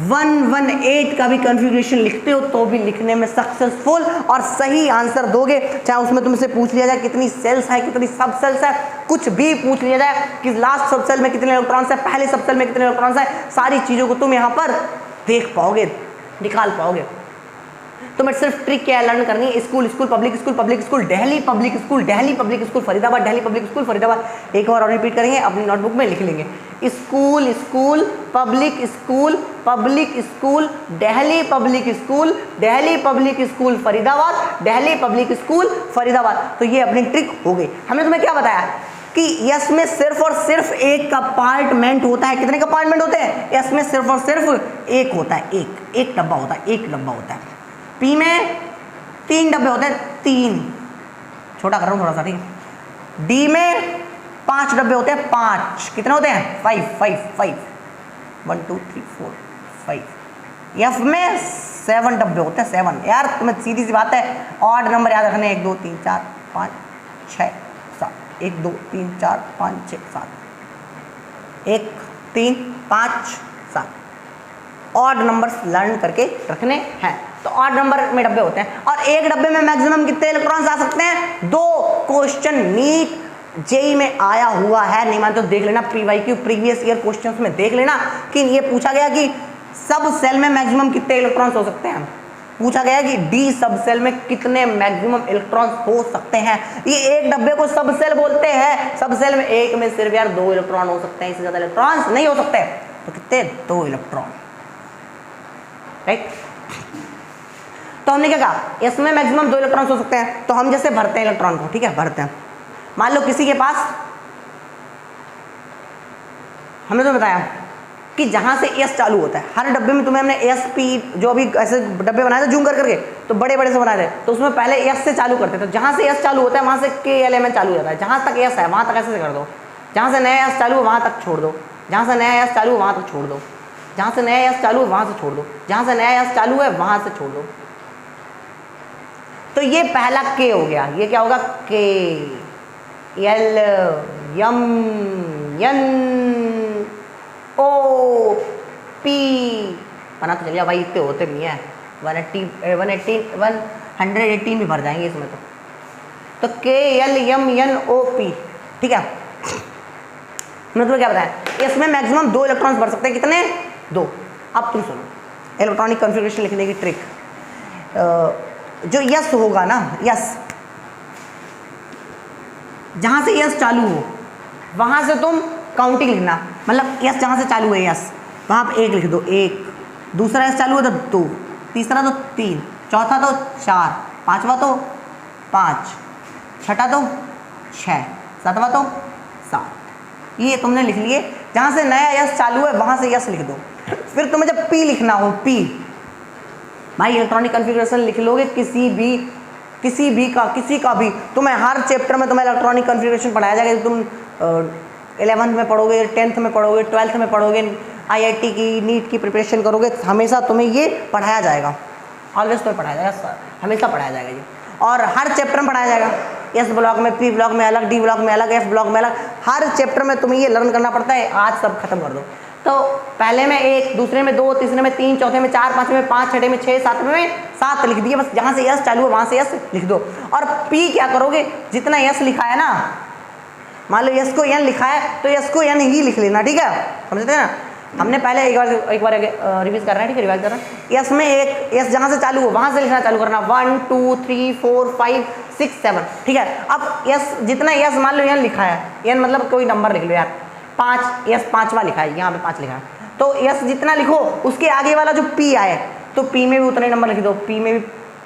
Speaker 1: 118 का भी कॉन्फ़िगरेशन लिखते हो तो भी लिखने में सक्सेसफुल और सही आंसर दोगे। चाहे उसमें तुमसे पूछ लिया जाए कितनी सेल्स है, कितनी सब सेल्स है, कुछ भी पूछ लिया जाए कि लास्ट सब सेल में कितने इलेक्ट्रॉन्स है, पहले सब सेल में कितने इलेक्ट्रॉन्स है, सारी चीज़ों को तुम यहाँ पर देख पाओगे, निकाल पाओगे। तो मैं सिर्फ ट्रिक क्या लर्न करनी है, school school public school public school Delhi public school Delhi public school Faridabad Delhi public school Faridabad. एक बार और रिपीट करेंगे, अपनी नोटबुक में लिख लेंगे, school school public school Delhi public school Faridabad Delhi public school Faridabad. तो ये अपनी ट्रिक हो गई। हमने तुम्हें क्या बताया कि यस में सिर्फ और सिर्फ एक कंपार्टमेंट होता है। कितने कंपार्टमेंट होते हैं? यस में सिर्फ और सिर्फ एक होता है, एक डब्बा होता है, एक डब्बा होता है। पी में 3 डब्बे होते हैं, 3, छोटा कर रहा हूँ थोड़ा सा, ठीक है। डी में 5 डब्बे होते हैं, 5, कितने होते हैं? 5 1 2 3 4 5। एफ में 7 डब्बे होते हैं, 7। यार तुम्हें सीधी सी बात है, ऑड नंबर याद रखने, 1 2 3 4 5 6 7, 1 2 3 4 5 6 7, 1 3 5 7 ऑड नंबर्स लर्न करके रखने हैं। तो ऑड नंबर में डब्बे होते हैं, और एक डब्बे में मैक्सिमम कितने इलेक्ट्रॉन्स आ सकते हैं? 2। क्वेश्चन नीट जेई में आया हुआ है, नहीं मानते तो देख लेना, PYQ प्रीवियस ईयर क्वेश्चंस में देख लेना कि ये पूछा गया कि सब सेल में मैक्सिमम कितने इलेक्ट्रॉन्स हो सकते हैं। पूछा गया कि डी सब सेल में कितने मैक्सिमम इलेक्ट्रॉन्स हो सकते हैं। ये एक डब्बे को सब सेल बोलते हैं। सब सेल में एक में सिर्फ यार 2 इलेक्ट्रॉन हो सकते हैं, इससे ज्यादा इलेक्ट्रॉन्स नहीं हो सकते। तो कितने? 2 इलेक्ट्रॉन, राइट। तो हमने क्या कहा, इसमें मैक्सिमम 2 इलेक्ट्रॉन्स हो सकते हैं। तो हम जैसे भरते हैं इलेक्ट्रॉन को, ठीक है, भरते हैं। मान लो किसी के पास, हमने तो बताया कि जहां से एस चालू होता है, हर डब्बे में तुम्हें हमने एस पी जो अभी ऐसे डब्बे बनाए थे जूम कर करके, तो बड़े बड़े से बनाए थे, तो उसमें पहले एस से चालू करते थे। तो जहां से एस चालू होता है वहां से के एलिमेंट चालू होता है। जहां तक एस है वहां तक ऐसे से कर दो, जहां से नया एस चालू है वहां तक छोड़ दो, जहां से नया एस चालू है वहां तक छोड़ दो, जहां से नया एस चालू है वहां से छोड़ दो, जहां से नया एस चालू है वहां से छोड़ दो। तो ये पहला के हो गया। ये क्या होगा? K L M N O P. बना तो चलिए भाई, इतने होते भी हैं, 118 भी भर जाएंगे इसमें। तो K L M N O P, ठीक है। मैं तुम्हें क्या बताया, इसमें मैक्सिमम 2 इलेक्ट्रॉन्स भर सकते हैं। कितने? 2। अब तुम सुनो इलेक्ट्रॉनिक कॉन्फ़िगरेशन लिखने की ट्रिक। जो यस होगा ना, यस, जहां से यस चालू हो वहां से तुम काउंटिंग लिखना। मतलब यस जहां से चालू है यस, वहां पे 1 लिख दो, 1। दूसरा यस चालू है तो 2, तीसरा तो 3, चौथा तो 4, पांचवा तो 5, छठा तो 6, सातवां तो 7। ये तुमने लिख लिए। जहां से नया यस चालू है वहां से यस लिख दो। फिर तुम्हें जब पी लिखना हो, पी, भाई इलेक्ट्रॉनिक कॉन्फ़िगरेशन लिख लोगे किसी का भी, तुम्हें हर चैप्टर में तुम्हें इलेक्ट्रॉनिक कॉन्फ़िगरेशन पढ़ाया जाएगा। तुम 11th में पढ़ोगे, 10th में पढ़ोगे, 12th में पढ़ोगे, IIT की नीट की प्रिपरेशन करोगे, हमेशा तुम्हें ये पढ़ाया जाएगा। ऑलवेज तुम्हें पढ़ाया जाएगा, हमेशा पढ़ाया जाएगा ये, और हर चैप्टर में पढ़ाया जाएगा। एस ब्लॉक में, पी ब्लॉक में अलग, डी ब्लॉक में अलग, एफ ब्लॉक में अलग, हर चैप्टर में तुम्हें ये लर्न करना पड़ता है। आज सब खत्म कर दो। तो पहले में 1, दूसरे में 2, तीसरे में 3, चौथे में 4, पांचवें में 5, छठे में 6, सातवें में 7 लिख दिए। बस जहां से यस चालू है वहां से यस लिख दो। और पी क्या करोगे, जितना यस लिखा है ना, मान लो यस को एन लिखा है तो यस को एन ही लिख लेना, ठीक है, समझते हैं ना। हमने पहले एक बार रिवीज कर रहे हैं, ठीक है, रिवाइज कर रहे हैं। यस में एक यस जहां से चालू हो वहां से लिखना चालू करना, 1 2 3 4 5 6 7, ठीक है। अब यस जितना यस मान लो एन लिखा है, एन मतलब कोई नंबर लिख लो यार, 5, यस 5वां लिखा है, यहाँ पे 5 लिखा है, तो यस जितना लिखो उसके आगे वाला जो पी आए तो पी में भी उतना ही नंबर लिख दो, पी में भी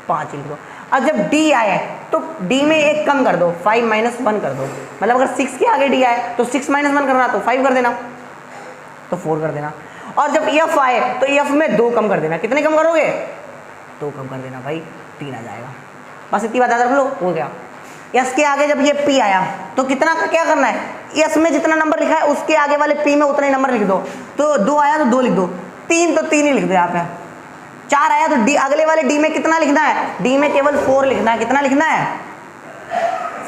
Speaker 1: 5 लिख दो। और जब डी आए तो डी में 1 कम कर दो, 5 - 1 कर दो। मतलब अगर 6 के आगे डी आए तो 6 - 1 करना, तो 5 कर देना, तो 4 कर देना। और जब एफ आए तो एफ में 2 कम कर देना। कितने कम करोगे? 2 कम कर देना भाई, 3 आ जाएगा। बस इतनी बात याद रख लो, हो गया। एस के आगे जब ये पी आया तो कितना का क्या करना है, एस में जितना नंबर लिखा है उसके आगे वाले पी में उतना ही नंबर लिख दो। तो 2 आया तो 2 लिख दो, 3 तो 3 ही लिख दो यहाँ पे। 4 आया तो डी अगले वाले डी में कितना लिखना है, डी में केवल 4 लिखना है। कितना लिखना है?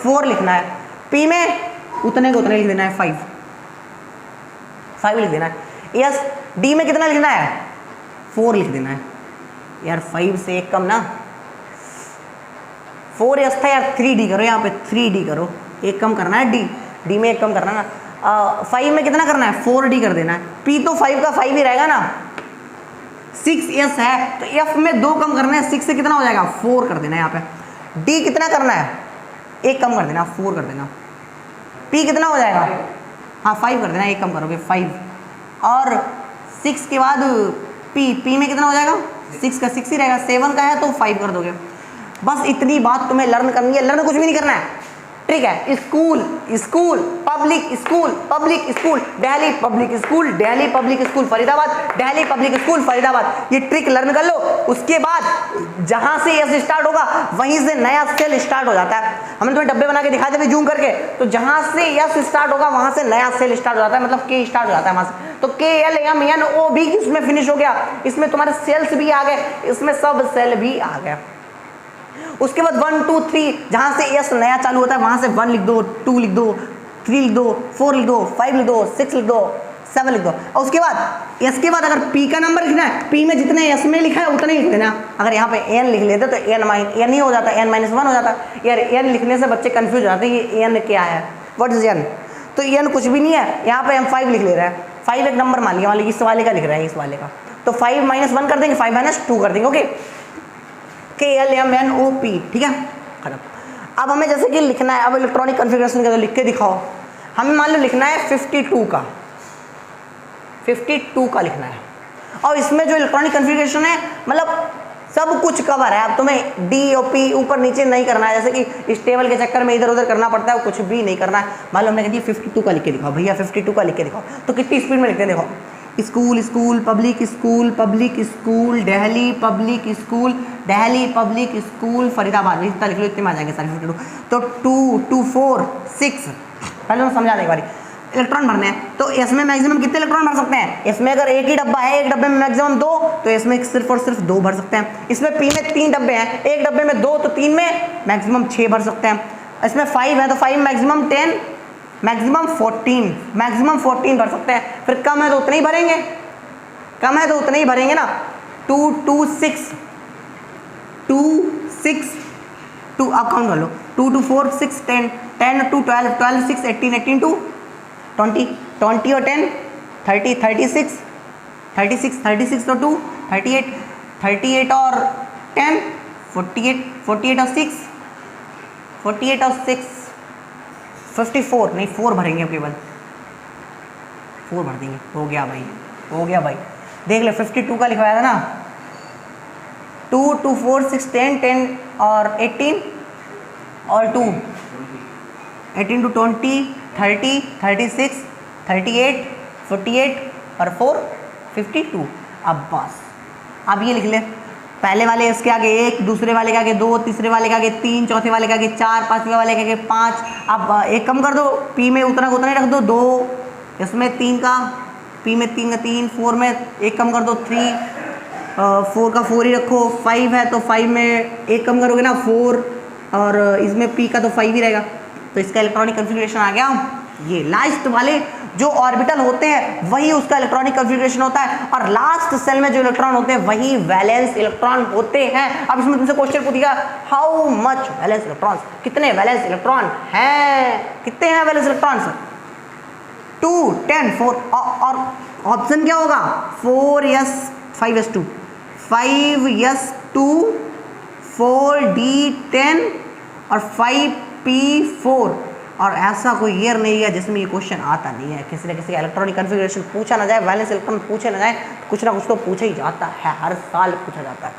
Speaker 1: 4 लिखना है। पी में उतने को उतने लिख देना है, 5 लिख देना है। यस डी में कितना लिखना है? 4 लिख देना है। यार 5 से 1 कम ना, 4 यस था यार, 3D करो, यहाँ पे 3D करो, 1 कम करना है, डी में 1 कम करना ना। 5 में कितना करना है? 4D कर देना है। पी तो 5 का 5 ही रहेगा ना, 6s है तो f में 2 कम करना है, 6 से कितना हो जाएगा 4 कर देना है यहाँ पे। d कितना करना है 1 कम कर देना 4 कर देना। p कितना हो जाएगा हाँ 5 कर देना, 1 कम करोगे 5। और 6 के बाद p में कितना हो जाएगा 6 का 6 ही रहेगा, 7 का है तो 5 कर दोगे। बस इतनी बात तुम्हें लर्न करनी है, लर्न कुछ भी नहीं करना है, ठीक है। School school public school public school, Delhi public school Delhi public school Faridabad, Delhi public school Faridabad, ये ट्रिक लर्न कर लो। उसके बाद जहां से एस स्टार्ट होगा वहीं से नया सेल स्टार्ट हो जाता है। हमने तुम्हें डब्बे बना के दिखा देते जूम करके, तो जहां से एस स्टार्ट होगा वहां से नया सेल स्टार्ट हो जाता है, मतलब के स्टार्ट हो जाता है वहां से। तो के एल एम एन ओ भी इसमें फिनिश हो गया, इसमें तुम्हारे सेल्स भी आ गए, इसमें सब सेल भी आ गए। उसके बाद 1 2 3 जहां से एस नया चालू होता है वहां से 1 लिख दो, 2 लिख दो, 3 लिख दो, 4 लिख दो, 5 लिख दो, 6 लिख दो, 7 लिख दो। और उसके बाद एस के बाद अगर पी का नंबर लिखना है, पी में जितने एस में लिखा है उतने ही लिख देना। अगर यहाँ पे एन लिख लेते तो एन ही हो जाता, एन -1 हो जाता। यार एन लिखने से बच्चे कंफ्यूज हो जाते हैं, ये एन क्या है, व्हाट इज एन। तो एन कुछ भी नहीं है, यहाँ पे हम 5 लिख ले रहे हैं। 5 एक नंबर मान लिया, मान लीजिए इस वाले का लिख रहा है, इस वाले का, तो 5 -1 कर देंगे, 5 -2 कर देंगे, ओके। KLMNOP, ठीक है खत्म। अब हमें जैसे कि लिखना है, अब इलेक्ट्रॉनिक कॉन्फ़िगरेशन का तो लिख के दिखाओ। हमें मान लो लिखना है 52 का, 52 का लिखना है। और इसमें जो इलेक्ट्रॉनिक कॉन्फ़िगरेशन है मतलब सब कुछ कवर है। अब तुम्हें डी और पी ऊपर नीचे नहीं करना है, जैसे कि इस टेबल के चक्कर में इधर उधर करना पड़ता है, वो कुछ भी नहीं करना है। मान लो हमने कह दिया 52 का लिख के दिखाओ, भैया 52 का लिख के दिखाओ, तो कितनी स्पीड में लिखते हैं देखो। School school public school public school Delhi public school Delhi public school Faridabad, इतना लिख लो, इतने में आ जाएंगे सारे 52। तो 2 2 4 6, पहले हम समझा दें एक बारी। इलेक्ट्रॉन भरने हैं तो इसमें मैक्सिमम कितने इलेक्ट्रॉन भर सकते हैं, इसमें अगर एक ही डब्बा है, एक डब्बे में मैक्सिमम 2, तो इसमें सिर्फ और सिर्फ 2 भर सकते हैं। इसमें पी में 3 डब्बे हैं, एक डब्बे में 2, तो 3 में मैक्सिमम 6 भर सकते हैं। इसमें 5 है तो 5 मैक्सिमम 10, मैक्सिमम 14 भर सकते हैं। फिर कम है तो उतने ही भरेंगे, कम है तो उतने ही भरेंगे ना। 2 2 6 2 6 2, आप काउंट कर लो, 2 2 4 6 10 10 2 12 12 6 18 18 2 20 20 और 10 30 36 36 36 और 2 38 38 और 10 48 48 और 6 48 और 6 54, नहीं 4 भरेंगे अब केवल, 4 भर देंगे। हो गया भाई, हो गया भाई, देख ले 52 का लिखवाया था ना। 2 2 4 6 10 10 और 18 और 2 18 to 20 30 36 38 48 और 4 52। अब बस अब ये लिख ले, पहले वाले इसके आगे 1, दूसरे वाले के आगे 2, तीसरे वाले के आगे 3, चौथे वाले के आगे 4, पांचवें वाले के आगे 5। अब एक कम कर दो, पी में उतना उतना ही रख दो, 2 इसमें 3 का, पी में 3 का 3, 4 में एक कम कर दो 3, 4 का 4 ही रखो। 5 है तो 5 में एक कम करोगे ना 4, और इसमें पी का तो 5 ही रहेगा। तो इसका इलेक्ट्रॉनिक कॉन्फ़िगरेशन आ गया। ये लास्ट वाले जो ऑर्बिटल होते हैं वही उसका इलेक्ट्रॉनिक कॉन्फ़िगरेशन होता है, और लास्ट सेल में जो इलेक्ट्रॉन होते हैं वही वैलेंस इलेक्ट्रॉन होते हैं। अब इसमें तुमसे क्वेश्चन पूछेगा हाउ मच वैलेंस इलेक्ट्रॉन्स, कितने वैलेंस इलेक्ट्रॉन हैं, कितने हैं वैलेंस इलेक्ट्रॉन्स, 2 10 4, और ऑप्शन क्या होगा 4s 5s2 5s2 4d10 और 5p4। और ऐसा कोई ईयर नहीं है जिसमें ये क्वेश्चन आता नहीं है, किसी न किसी का इलेक्ट्रॉनिक कॉन्फ़िगरेशन पूछा ना जाए, वैलेंस इलेक्ट्रॉन पूछे ना जाए, तो कुछ ना कुछ तो पूछा ही जाता है, हर साल पूछा जाता है।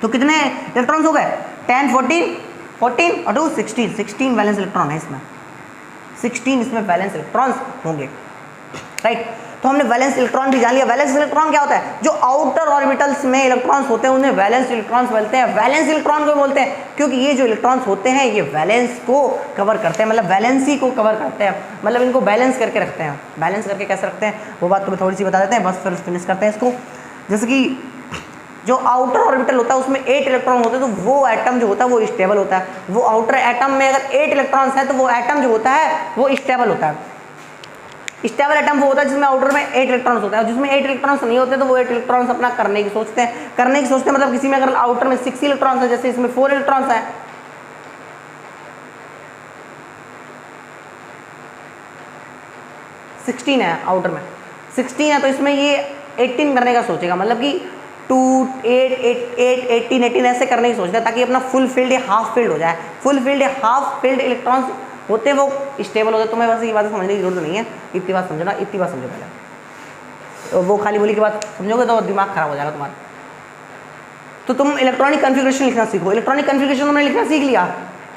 Speaker 1: तो कितने इलेक्ट्रॉन्स हो गए 10 14 14 और 2 16 वैलेंस इलेक्ट्रॉन है इसमें, 16 इसमें वैलेंस इलेक्ट्रॉन्स होंगे, राइट। तो हमने वैलेंस इलेक्ट्रॉन भी जान लिया। वैलेंस इलेक्ट्रॉन क्या होता है, जो आउटर ऑर्बिटल्स में इलेक्ट्रॉन्स होते हैं उन्हें वैलेंस इलेक्ट्रॉन्स बोलते हैं। वैलेंस इलेक्ट्रॉन को बोलते हैं क्योंकि ये जो इलेक्ट्रॉन्स होते हैं ये वैलेंस को कवर करते हैं, मतलब वैलेंसी को कवर करते हैं, मतलब इनको बैलेंस करके रखते हैं। बैलेंस करके कैसे रखते हैं वो बात तुम्हें थोड़ी सी बता देते हैं, बस फिर फिनिश करते हैं इसको। जैसे कि जो आउटर ऑर्बिटल होता है उसमें 8 इलेक्ट्रॉन होते हैं, तो वो एटम जो होता है वो स्टेबल होता है। वो आउटर एटम में अगर 8 इलेक्ट्रॉन्स हैं तो वो एटम जो होता है वो स्टेबल होता है। स्टेबल एटम वो होता है जिसमें आउटर में 8 इलेक्ट्रॉन्स होता है, और जिसमें 8 इलेक्ट्रॉन्स नहीं होते तो वो 8 इलेक्ट्रॉन्स अपना करने की सोचते हैं, मतलब किसी में अगर आउटर में 6 इलेक्ट्रॉन्स है, जैसे इसमें 4 इलेक्ट्रॉन्स है, 16 है आउटर में 16 है, तो इसमें ये 18 करने का सोचेगा, मतलब कि 2 8 8 18 18 ऐसे करने की सोचते हैं ताकि अपना फुल फील्ड या हाफ फील्ड हो जाए। फुल फील्ड या हाफ फील्ड इलेक्ट्रॉन्स होते वो स्टेबल होते। तुम्हें वैसे ये बात समझने की जरूरत नहीं है, इतनी बात समझना, इतनी बात समझो पहले। तो वो खाली बोली की बात समझोगे तो दिमाग खराब हो जाएगा तुम्हारा। तो तुम इलेक्ट्रॉनिक कन्फिग्रेशन लिखना सीखो। इलेक्ट्रॉनिक कन्फिग्रेशन तुमने लिखना सीख लिया,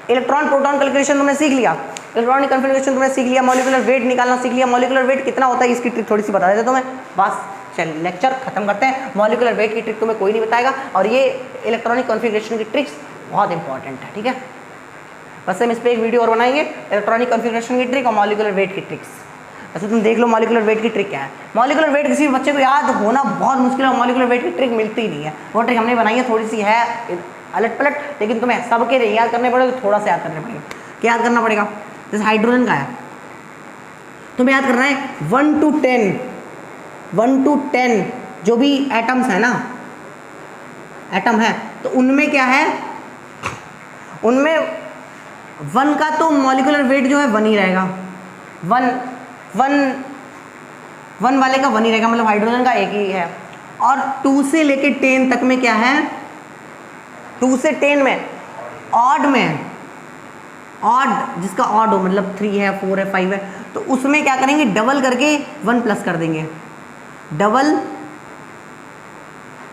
Speaker 1: इलेक्ट्रॉन प्रोटॉन कैलकुलेशन तुमने सीख लिया, इलेक्ट्रॉनिक कन्फिग्रेशन तुमने सीख लिया, मॉलिक्यूलर वेट निकालना सीख लिया। मॉलिक्यूलर वेट कितना होता है इसकी ट्रिक थोड़ी सी बता देते तुम्हें, बस चल लेक्चर खत्म करते हैं। मॉलिक्यूलर वेट की ट्रिक तुम्हें कोई नहीं बताएगा, और ये इलेक्ट्रॉनिक कॉन्फ़िगरेशन की ट्रिक्स बहुत इंपॉर्टेंट है, ठीक है। बस हम इस पर एक वीडियो और बनाएंगे, इलेक्ट्रॉनिक कॉन्फ़िगरेशन की ट्रिक और मॉलिक्यूलर वेट की ट्रिक्स। वैसे तुम देख लो मॉलिक्यूलर वेट की ट्रिक क्या है। मॉलिक्यूलर वेट किसी भी बच्चे को याद होना बहुत मुश्किल है, मॉलिक्यूलर वेट की ट्रिक मिलती ही नहीं है। वो ट्रिक हमने बनाई है, थोड़ी सी है अलट पलट, लेकिन तुम्हें सबके याद करने पड़ेगा, थोड़ा सा याद करने पड़ेगा। क्या याद करना पड़ेगा? जैसे हाइड्रोजन का है, तुम्हें याद करना है 1 to 10 जो भी एटम्स है ना, एटम है, तो उनमें क्या है, उनमें 1 का तो मॉलिक्यूलर वेट जो है 1 ही रहेगा। 1 वाले का 1 ही रहेगा, मतलब हाइड्रोजन का एक ही है। और 2 से लेके 10 तक में क्या है, 2 से 10 में ऑड में, ऑड जिसका ऑड हो, मतलब 3 है 4 है 5 है, तो उसमें क्या करेंगे, डबल करके 1 प्लस कर देंगे। डबल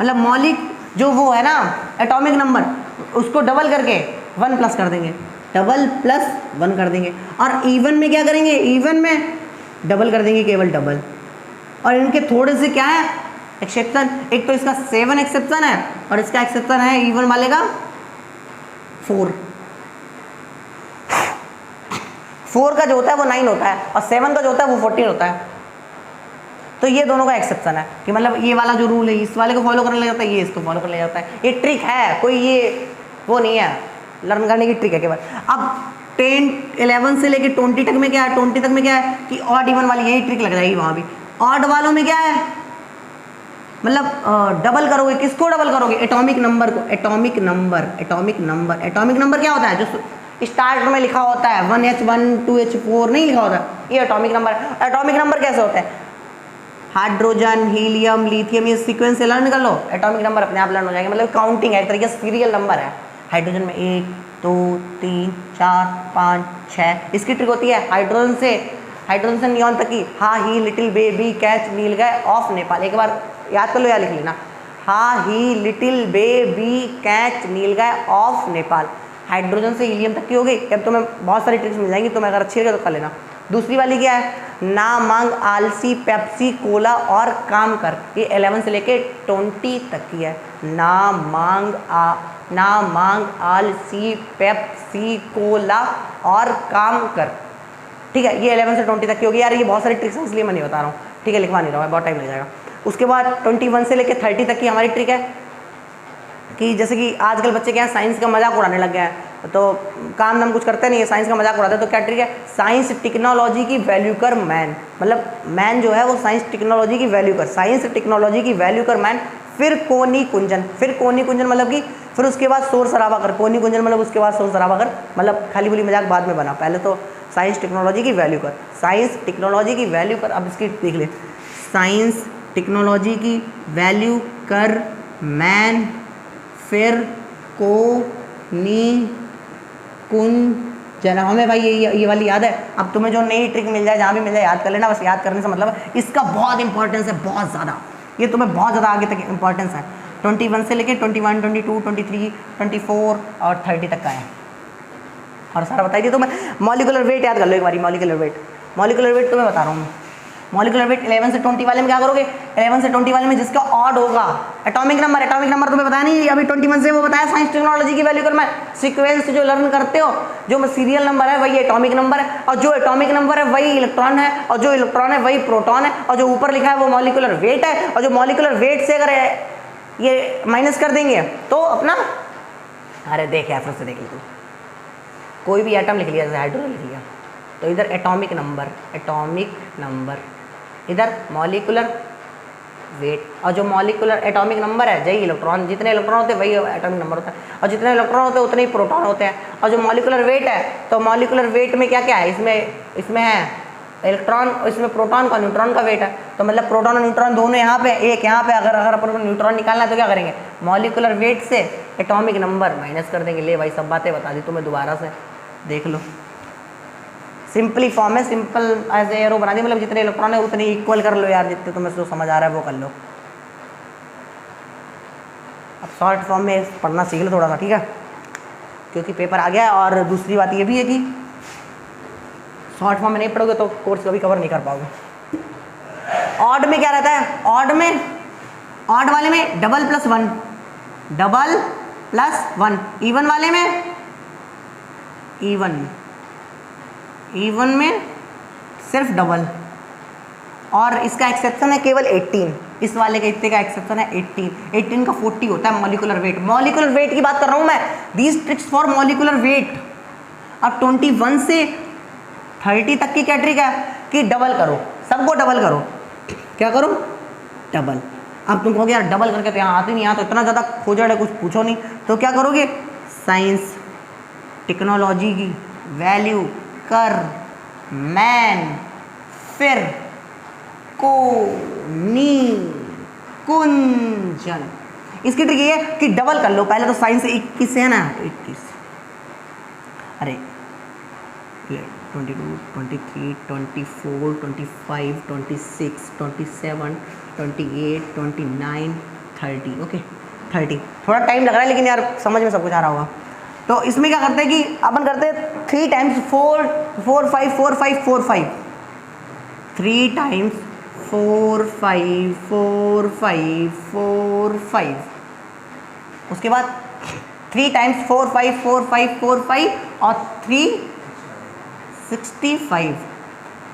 Speaker 1: मतलब मौलिक जो वो है ना एटॉमिक नंबर, उसको डबल करके 1 प्लस कर देंगे, डबल प्लस 1 कर देंगे। और इवन में क्या करेंगे, इवन में डबल कर देंगे, केवल डबल। और इनके थोड़े से क्या है एक्सेप्शन, एक तो इसका 7 एक्सेप्शन है, और इसका एक्सेप्शन है इवन वाले का 4 का जो होता है वो 9 होता है, और 7 का जो होता है वो 14 होता है। तो ये दोनों का एक्सेप्शन है कि मतलब ये वाला जो रूल है इस वाले को फॉलो करने लग जाता है, ये इसको फॉलो करने लग जाता है। ये ट्रिक है, कोई ये वो नहीं है, लर्न करने की ट्रिक है केवल। अब 10 11 से लेके 20 तक में क्या है, 20 तक में क्या है कि ऑड इवन वाली यही ट्रिक लग जाएगी। वहाँ भी ऑड वालों में क्या है, मतलब डबल करोगे, किसको डबल करोगे, एटॉमिक नंबर को। एटॉमिक नंबर क्या होता है, जो स्टार्ट में लिखा होता है 1H1 2H4 नहीं लिखा होता, ये एटॉमिक नंबर। एटॉमिक नंबर कैसे होता है, हाइड्रोजन हीलियम लिथियम, ये सीक्वेंस से लर्न कर लो, एटॉमिक नंबर अपने आप लर्न हो जाएंगे। मतलब काउंटिंग है, एक तरीके से सीरियल नंबर है। हाइड्रोजन में 1 2 3 4 5 6, इसकी ट्रिक होती है हाइड्रोजन से नियॉन तक की। हा ही लिटिल बेबी कैच नील गए ऑफ नेपाल, एक बार याद कर लो या लिख लेना, हा ही लिटिल बेबी कैच नील गए ऑफ नेपाल। हाइड्रोजन से हीलियम तक की हो गई। अब तुम्हें बहुत सारी ट्रिक्स मिल जाएंगी, तुम्हें अगर अच्छी लगे तो कर लेना। दूसरी वाली क्या है, ना मांग आलसी पेप्सी कोला और काम कर, ये 11 से लेके 20 तक की है। ना मांग आलसी पेप्सी कोला और काम कर, ठीक है। ये 11 से 20 तक की होगी। यार ये बहुत सारी ट्रिक्स हैं इसलिए मैं नहीं बता रहा हूँ, ठीक है, लिखवा नहीं रहा हूँ, बहुत टाइम लग जाएगा। उसके बाद 21 से लेके 30 तक की हमारी ट्रिक है कि जैसे कि आजकल बच्चे क्या है, साइंस का मजाक उड़ाने लग गए हैं, तो काम नाम कुछ करते नहीं है, साइंस का मजाक उड़ाते हैं। तो क्या ट्रिक है, साइंस टेक्नोलॉजी की वैल्यू कर मैन, मतलब मैन जो है वो साइंस टेक्नोलॉजी की वैल्यू कर, साइंस टेक्नोलॉजी की वैल्यू कर मैन। फिर कोनी कुंजन मतलब कि फिर उसके बाद शोर शराबा कर, कोनी कुंजन मतलब उसके बाद शोर शराबा कर, मतलब खाली बोली मजाक बाद में बना, पहले तो साइंस टेक्नोलॉजी की वैल्यू कर, साइंस टेक्नोलॉजी की वैल्यू कर। अब इसकी देख ले, साइंस टेक्नोलॉजी की वैल्यू कर मैन, फिर को नी कुंजन। हमें भाई ये वाली याद है। अब तुम्हें जो नई ट्रिक मिल जाए, जहाँ भी मिल जाए याद कर लेना, बस याद करने से मतलब है, इसका बहुत इंपॉर्टेंस है, बहुत ज़्यादा, ये तुम्हें बहुत ज़्यादा आगे तक इंपॉर्टेंस है। 21 से लेके 21 22 23 24 और 30 तक का है, और सारा बताई दिया। तो मैं मॉलिक्यूलर वेट याद कर लो एक बारी। मॉलिक्यूलर वेट तुम्हें बता रहा हूँ मैं। मॉलिक्यूलर वेट 11 से 20 वाले में क्या करोगे, 11 से 20 वाले में जिसका ऑड होगा, एटॉमिक नंबर तुम्हें बताया नहीं अभी 21 से, वो बताया साइंस टेक्नोलॉजी की वैल्यू कर मैं। सीक्वेंस जो लर्न करते हो, जो सीरियल नंबर है वही एटॉमिक नंबर है, और जो एटॉमिक नंबर है वही इलेक्ट्रॉन है, और जो इलेक्ट्रॉन है वही प्रोटॉन है, और जो ऊपर लिखा है वो मॉलिक्यूलर वेट है। और जो मॉलिक्यूलर वेट से अगर ये माइनस कर देंगे तो अपना, अरे देख यार फिर से देख लीजिए, कोई भी एटम लिख लिया, जैसे हाइड्रोजन लिख लिया, तो इधर एटॉमिक नंबर, इधर मॉलिक्यूलर वेट, और जो मॉलिक्यूलर एटॉमिक नंबर है वही इलेक्ट्रॉन, जितने इलेक्ट्रॉन होते हैं वही एटॉमिक नंबर होता है, और जितने इलेक्ट्रॉन होते हैं उतने ही प्रोटॉन होते हैं। और जो मॉलिक्यूलर वेट है, तो मॉलिक्यूलर वेट में क्या क्या है, इसमें है इलेक्ट्रॉन, इसमें प्रोटॉन का न्यूट्रॉन का वेट है, तो मतलब प्रोटॉन और न्यूट्रॉन दोनों यहाँ पे, एक यहाँ पे। अगर अपन को न्यूट्रॉन निकालना है तो क्या करेंगे, मॉलिकुलर वेट से एटॉमिक नंबर माइनस कर देंगे। ले भाई सब बातें बता दी तुम्हें, दोबारा से देख लो। सिंपली फॉर्म है, सिंपल एज एरो बना दी, मतलब जितने इलेक्ट्रॉन है उतने इक्वल कर लो यार, जितने तुम्हें जो समझ आ रहा है वो कर लो। अब शॉर्ट फॉर्म में पढ़ना सीख लो थोड़ा सा, ठीक है, क्योंकि पेपर आ गया है। और दूसरी बात ये भी है कि शॉर्ट फॉर्म में नहीं पढ़ोगे तो कोर्स कभी कवर नहीं कर पाओगे। ऑड में क्या रहता है, ऑड में, ऑड वाले में double plus one, double plus one. Even वाले में इवन, इवन में सिर्फ डबल। और इसका एक्सेप्शन है केवल 18, इस वाले का इतने का एक्सेप्शन है 18 का 40 होता है मॉलिकुलर वेट। मॉलिकुलर वेट की बात कर रहा हूँ मैं, these tricks for molecular weight. अब 21 से 30 तक की क्या ट्रिक है कि डबल करो, सबको डबल करो। क्या करो, डबल। अब तुम कहोगे यार डबल करके तो यहाँ आते नहीं, यहाँ तो इतना ज़्यादा खोजड़ है कुछ पूछो नहीं, तो क्या करोगे, साइंस टेक्नोलॉजी की वैल्यू कर मैन, फिर को नी कुंजन। इसकी ट्रिक ये है कि डबल कर लो। पहले तो साइंस से 21 से है ना, 21, अरे 22, 23, 24, 25, 26, 27, 28, 29, 30। ओके 30, थोड़ा टाइम लग रहा है लेकिन यार समझ में सब कुछ आ रहा होगा। तो इसमें क्या करते हैं कि अपन करते हैं 3 टाइम्स 4, 4, 5, 4, 5, 4, 5, 3 टाइम्स 4, 5, 4, 5, 4, 5। उसके बाद 3 टाइम्स 4, 5, 4, 5, 4, 5 और 3, 65।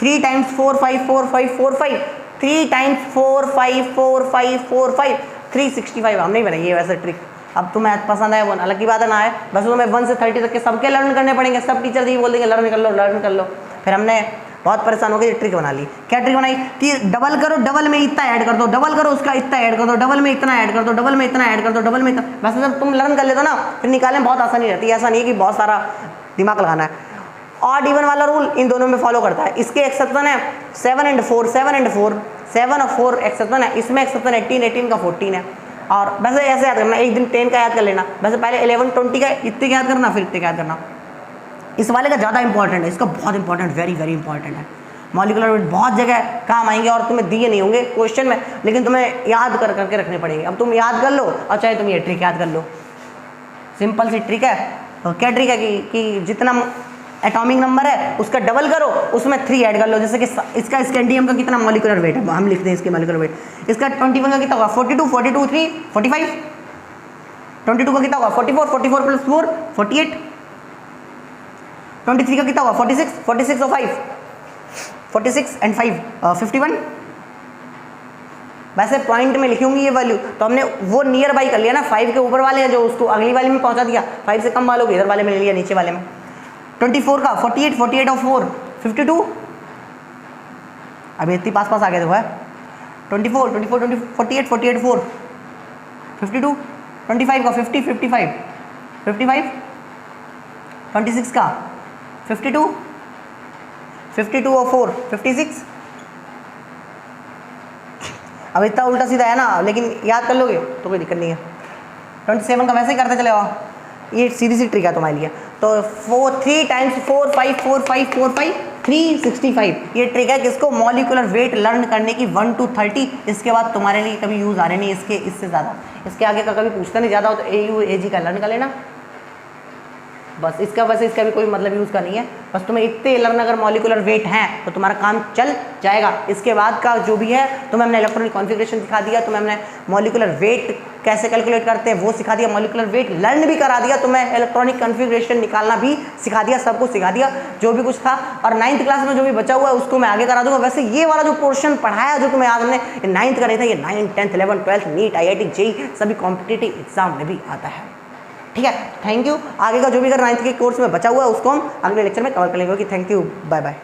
Speaker 1: 3 टाइम्स 4, 5, 4, 5, 4, 5, 3 टाइम्स 4, 5, 4, 5, 4, 5, 365। हम नहीं बनाइए वैसे ट्रिक, अब तुम्हें पसंद है वो अलग की बात है ना है, बस तुम्हें 1 से 30 तक के सबके लर्न करने पड़ेंगे। सब टीचर यही बोल देंगे लर्न कर लो, लर्न कर लो। फिर हमने बहुत परेशान हो गए, ट्रिक बना ली। क्या ट्रिक बनाई कि डबल करो, डबल में इतना ऐड कर दो, डबल करो उसका इतना ऐड कर दो, डबल में इतना ऐड कर दो, डबल में इतना ऐड कर दो, डबल में इतना। वैसे जब तुम लर्न कर लेते हो ना फिर निकालने में बहुत आसानी रहती है। ऐसा नहीं है कि बहुत सारा दिमाग लगाना है। ऑड इवन वाला रूल इन दोनों में फॉलो करता है। इसके एक्सेप्शन है 7 and 4, 7 and 4, 7 और 4 एक्सेप्शन है। इसमें एक्सेप्शन 18, 18 का 14 है। और वैसे ऐसे याद करना, एक दिन 10 का याद कर लेना, वैसे पहले 11, 20 का इतने का याद करना, फिर इतने का याद करना। इस वाले का ज़्यादा इंपॉर्टेंट है, इसका बहुत इंपॉर्टेंट, वेरी वेरी इंपॉर्टेंट है। मॉलिकुलर वेट बहुत जगह काम आएंगे और तुम्हें दिए नहीं होंगे क्वेश्चन में, लेकिन तुम्हें याद कर करके रखने पड़ेंगे। अब तुम याद कर लो और चाहे तुम ये ट्रिक याद कर लो, सिंपल सी ट्रिक है। तो क्या ट्रिक है कि जितना एटॉमिक नंबर है उसका डबल करो, उसमें 3 ऐड कर लो। जैसे कि इसका स्कैंडियम का कितना मॉलिकुलर वेट है, हम लिखते हैं इसके मॉलिकुलर वेट। इसका 21 का कितना होगा, 42, 42, 3, 45। 22 का कितना होगा, 44, 44 प्लस 4, 48। 23 का कितना होगा, 46, 46 और 5, 46 and 5, 51। वैसे पॉइंट में लिखी होंगी ये वैल्यू, तो हमने वो नियर बाई कर लिया ना, 5 के ऊपर वाले हैं जो उसको अगली वाले में पहुंचा दिया, 5 से कम वालों को इधर वाले में ले लिया, नीचे वाले में। 24 का 48, 48 और 4, 52। अभी इतनी पास पास आ गए देखो है। 24, 24, 48, 48, 4, 52। 25 का 50, 55, 55। 26 का 52, 52 और 4, 56। अब इतना उल्टा सीधा है ना, लेकिन याद कर लोगे तो कोई दिक्कत नहीं है। 27 का वैसे ही करते चले आओ, ये सीधी सी ट्रिक है तुम्हारे लिए। तो 3 टाइम्स 4, 5, 4, 5, 4, 5, 365। ये ट्रिक है किसको, मॉलिकुलर वेट लर्न करने की 1 to 30। इसके बाद तुम्हारे लिए कभी यूज़ आने नहीं इसके, इससे ज़्यादा इसके आगे का कभी पूछता नहीं। ज़्यादा हो तो AU AG का लर्न कर लेना बस। इसका वैसे इसका भी कोई मतलब यूज़ का नहीं है, बस तुम्हें इतने लर्न अगर मॉलिकुलर वेट हैं तो तुम्हारा काम चल जाएगा। इसके बाद का जो भी है तुम्हें हमने इलेक्ट्रॉनिक कॉन्फ़िगरेशन सिखा दिया, तुम्हें हमने मॉलिकुलर वेट कैसे कैलकुलेट करते हैं वो सिखा दिया, मॉलिकुलर वेट लर्न भी करा दिया, तुम्हें इलेक्ट्रॉनिक कॉन्फ़िगरेशन निकालना भी सिखा दिया, सब कुछ सिखा दिया जो भी कुछ था। और 9th क्लास में जो भी बचा हुआ है उसको मैं आगे करा दूंगा। वैसे ये वाला जो पोर्शन पढ़ाया जो तुम्हें आज हमने 9th का नहीं था, ये 9th, 10th, 11th, 12th, NEET, IIT, JEE सभी कॉम्पिटिटिव एग्जाम में भी आता है। ठीक है, थैंक यू। आगे का जो भी अगर 9th के कोर्स में बचा हुआ है उसको हम अगले लेक्चर में कवर कर लेंगे। Thank you, bye bye.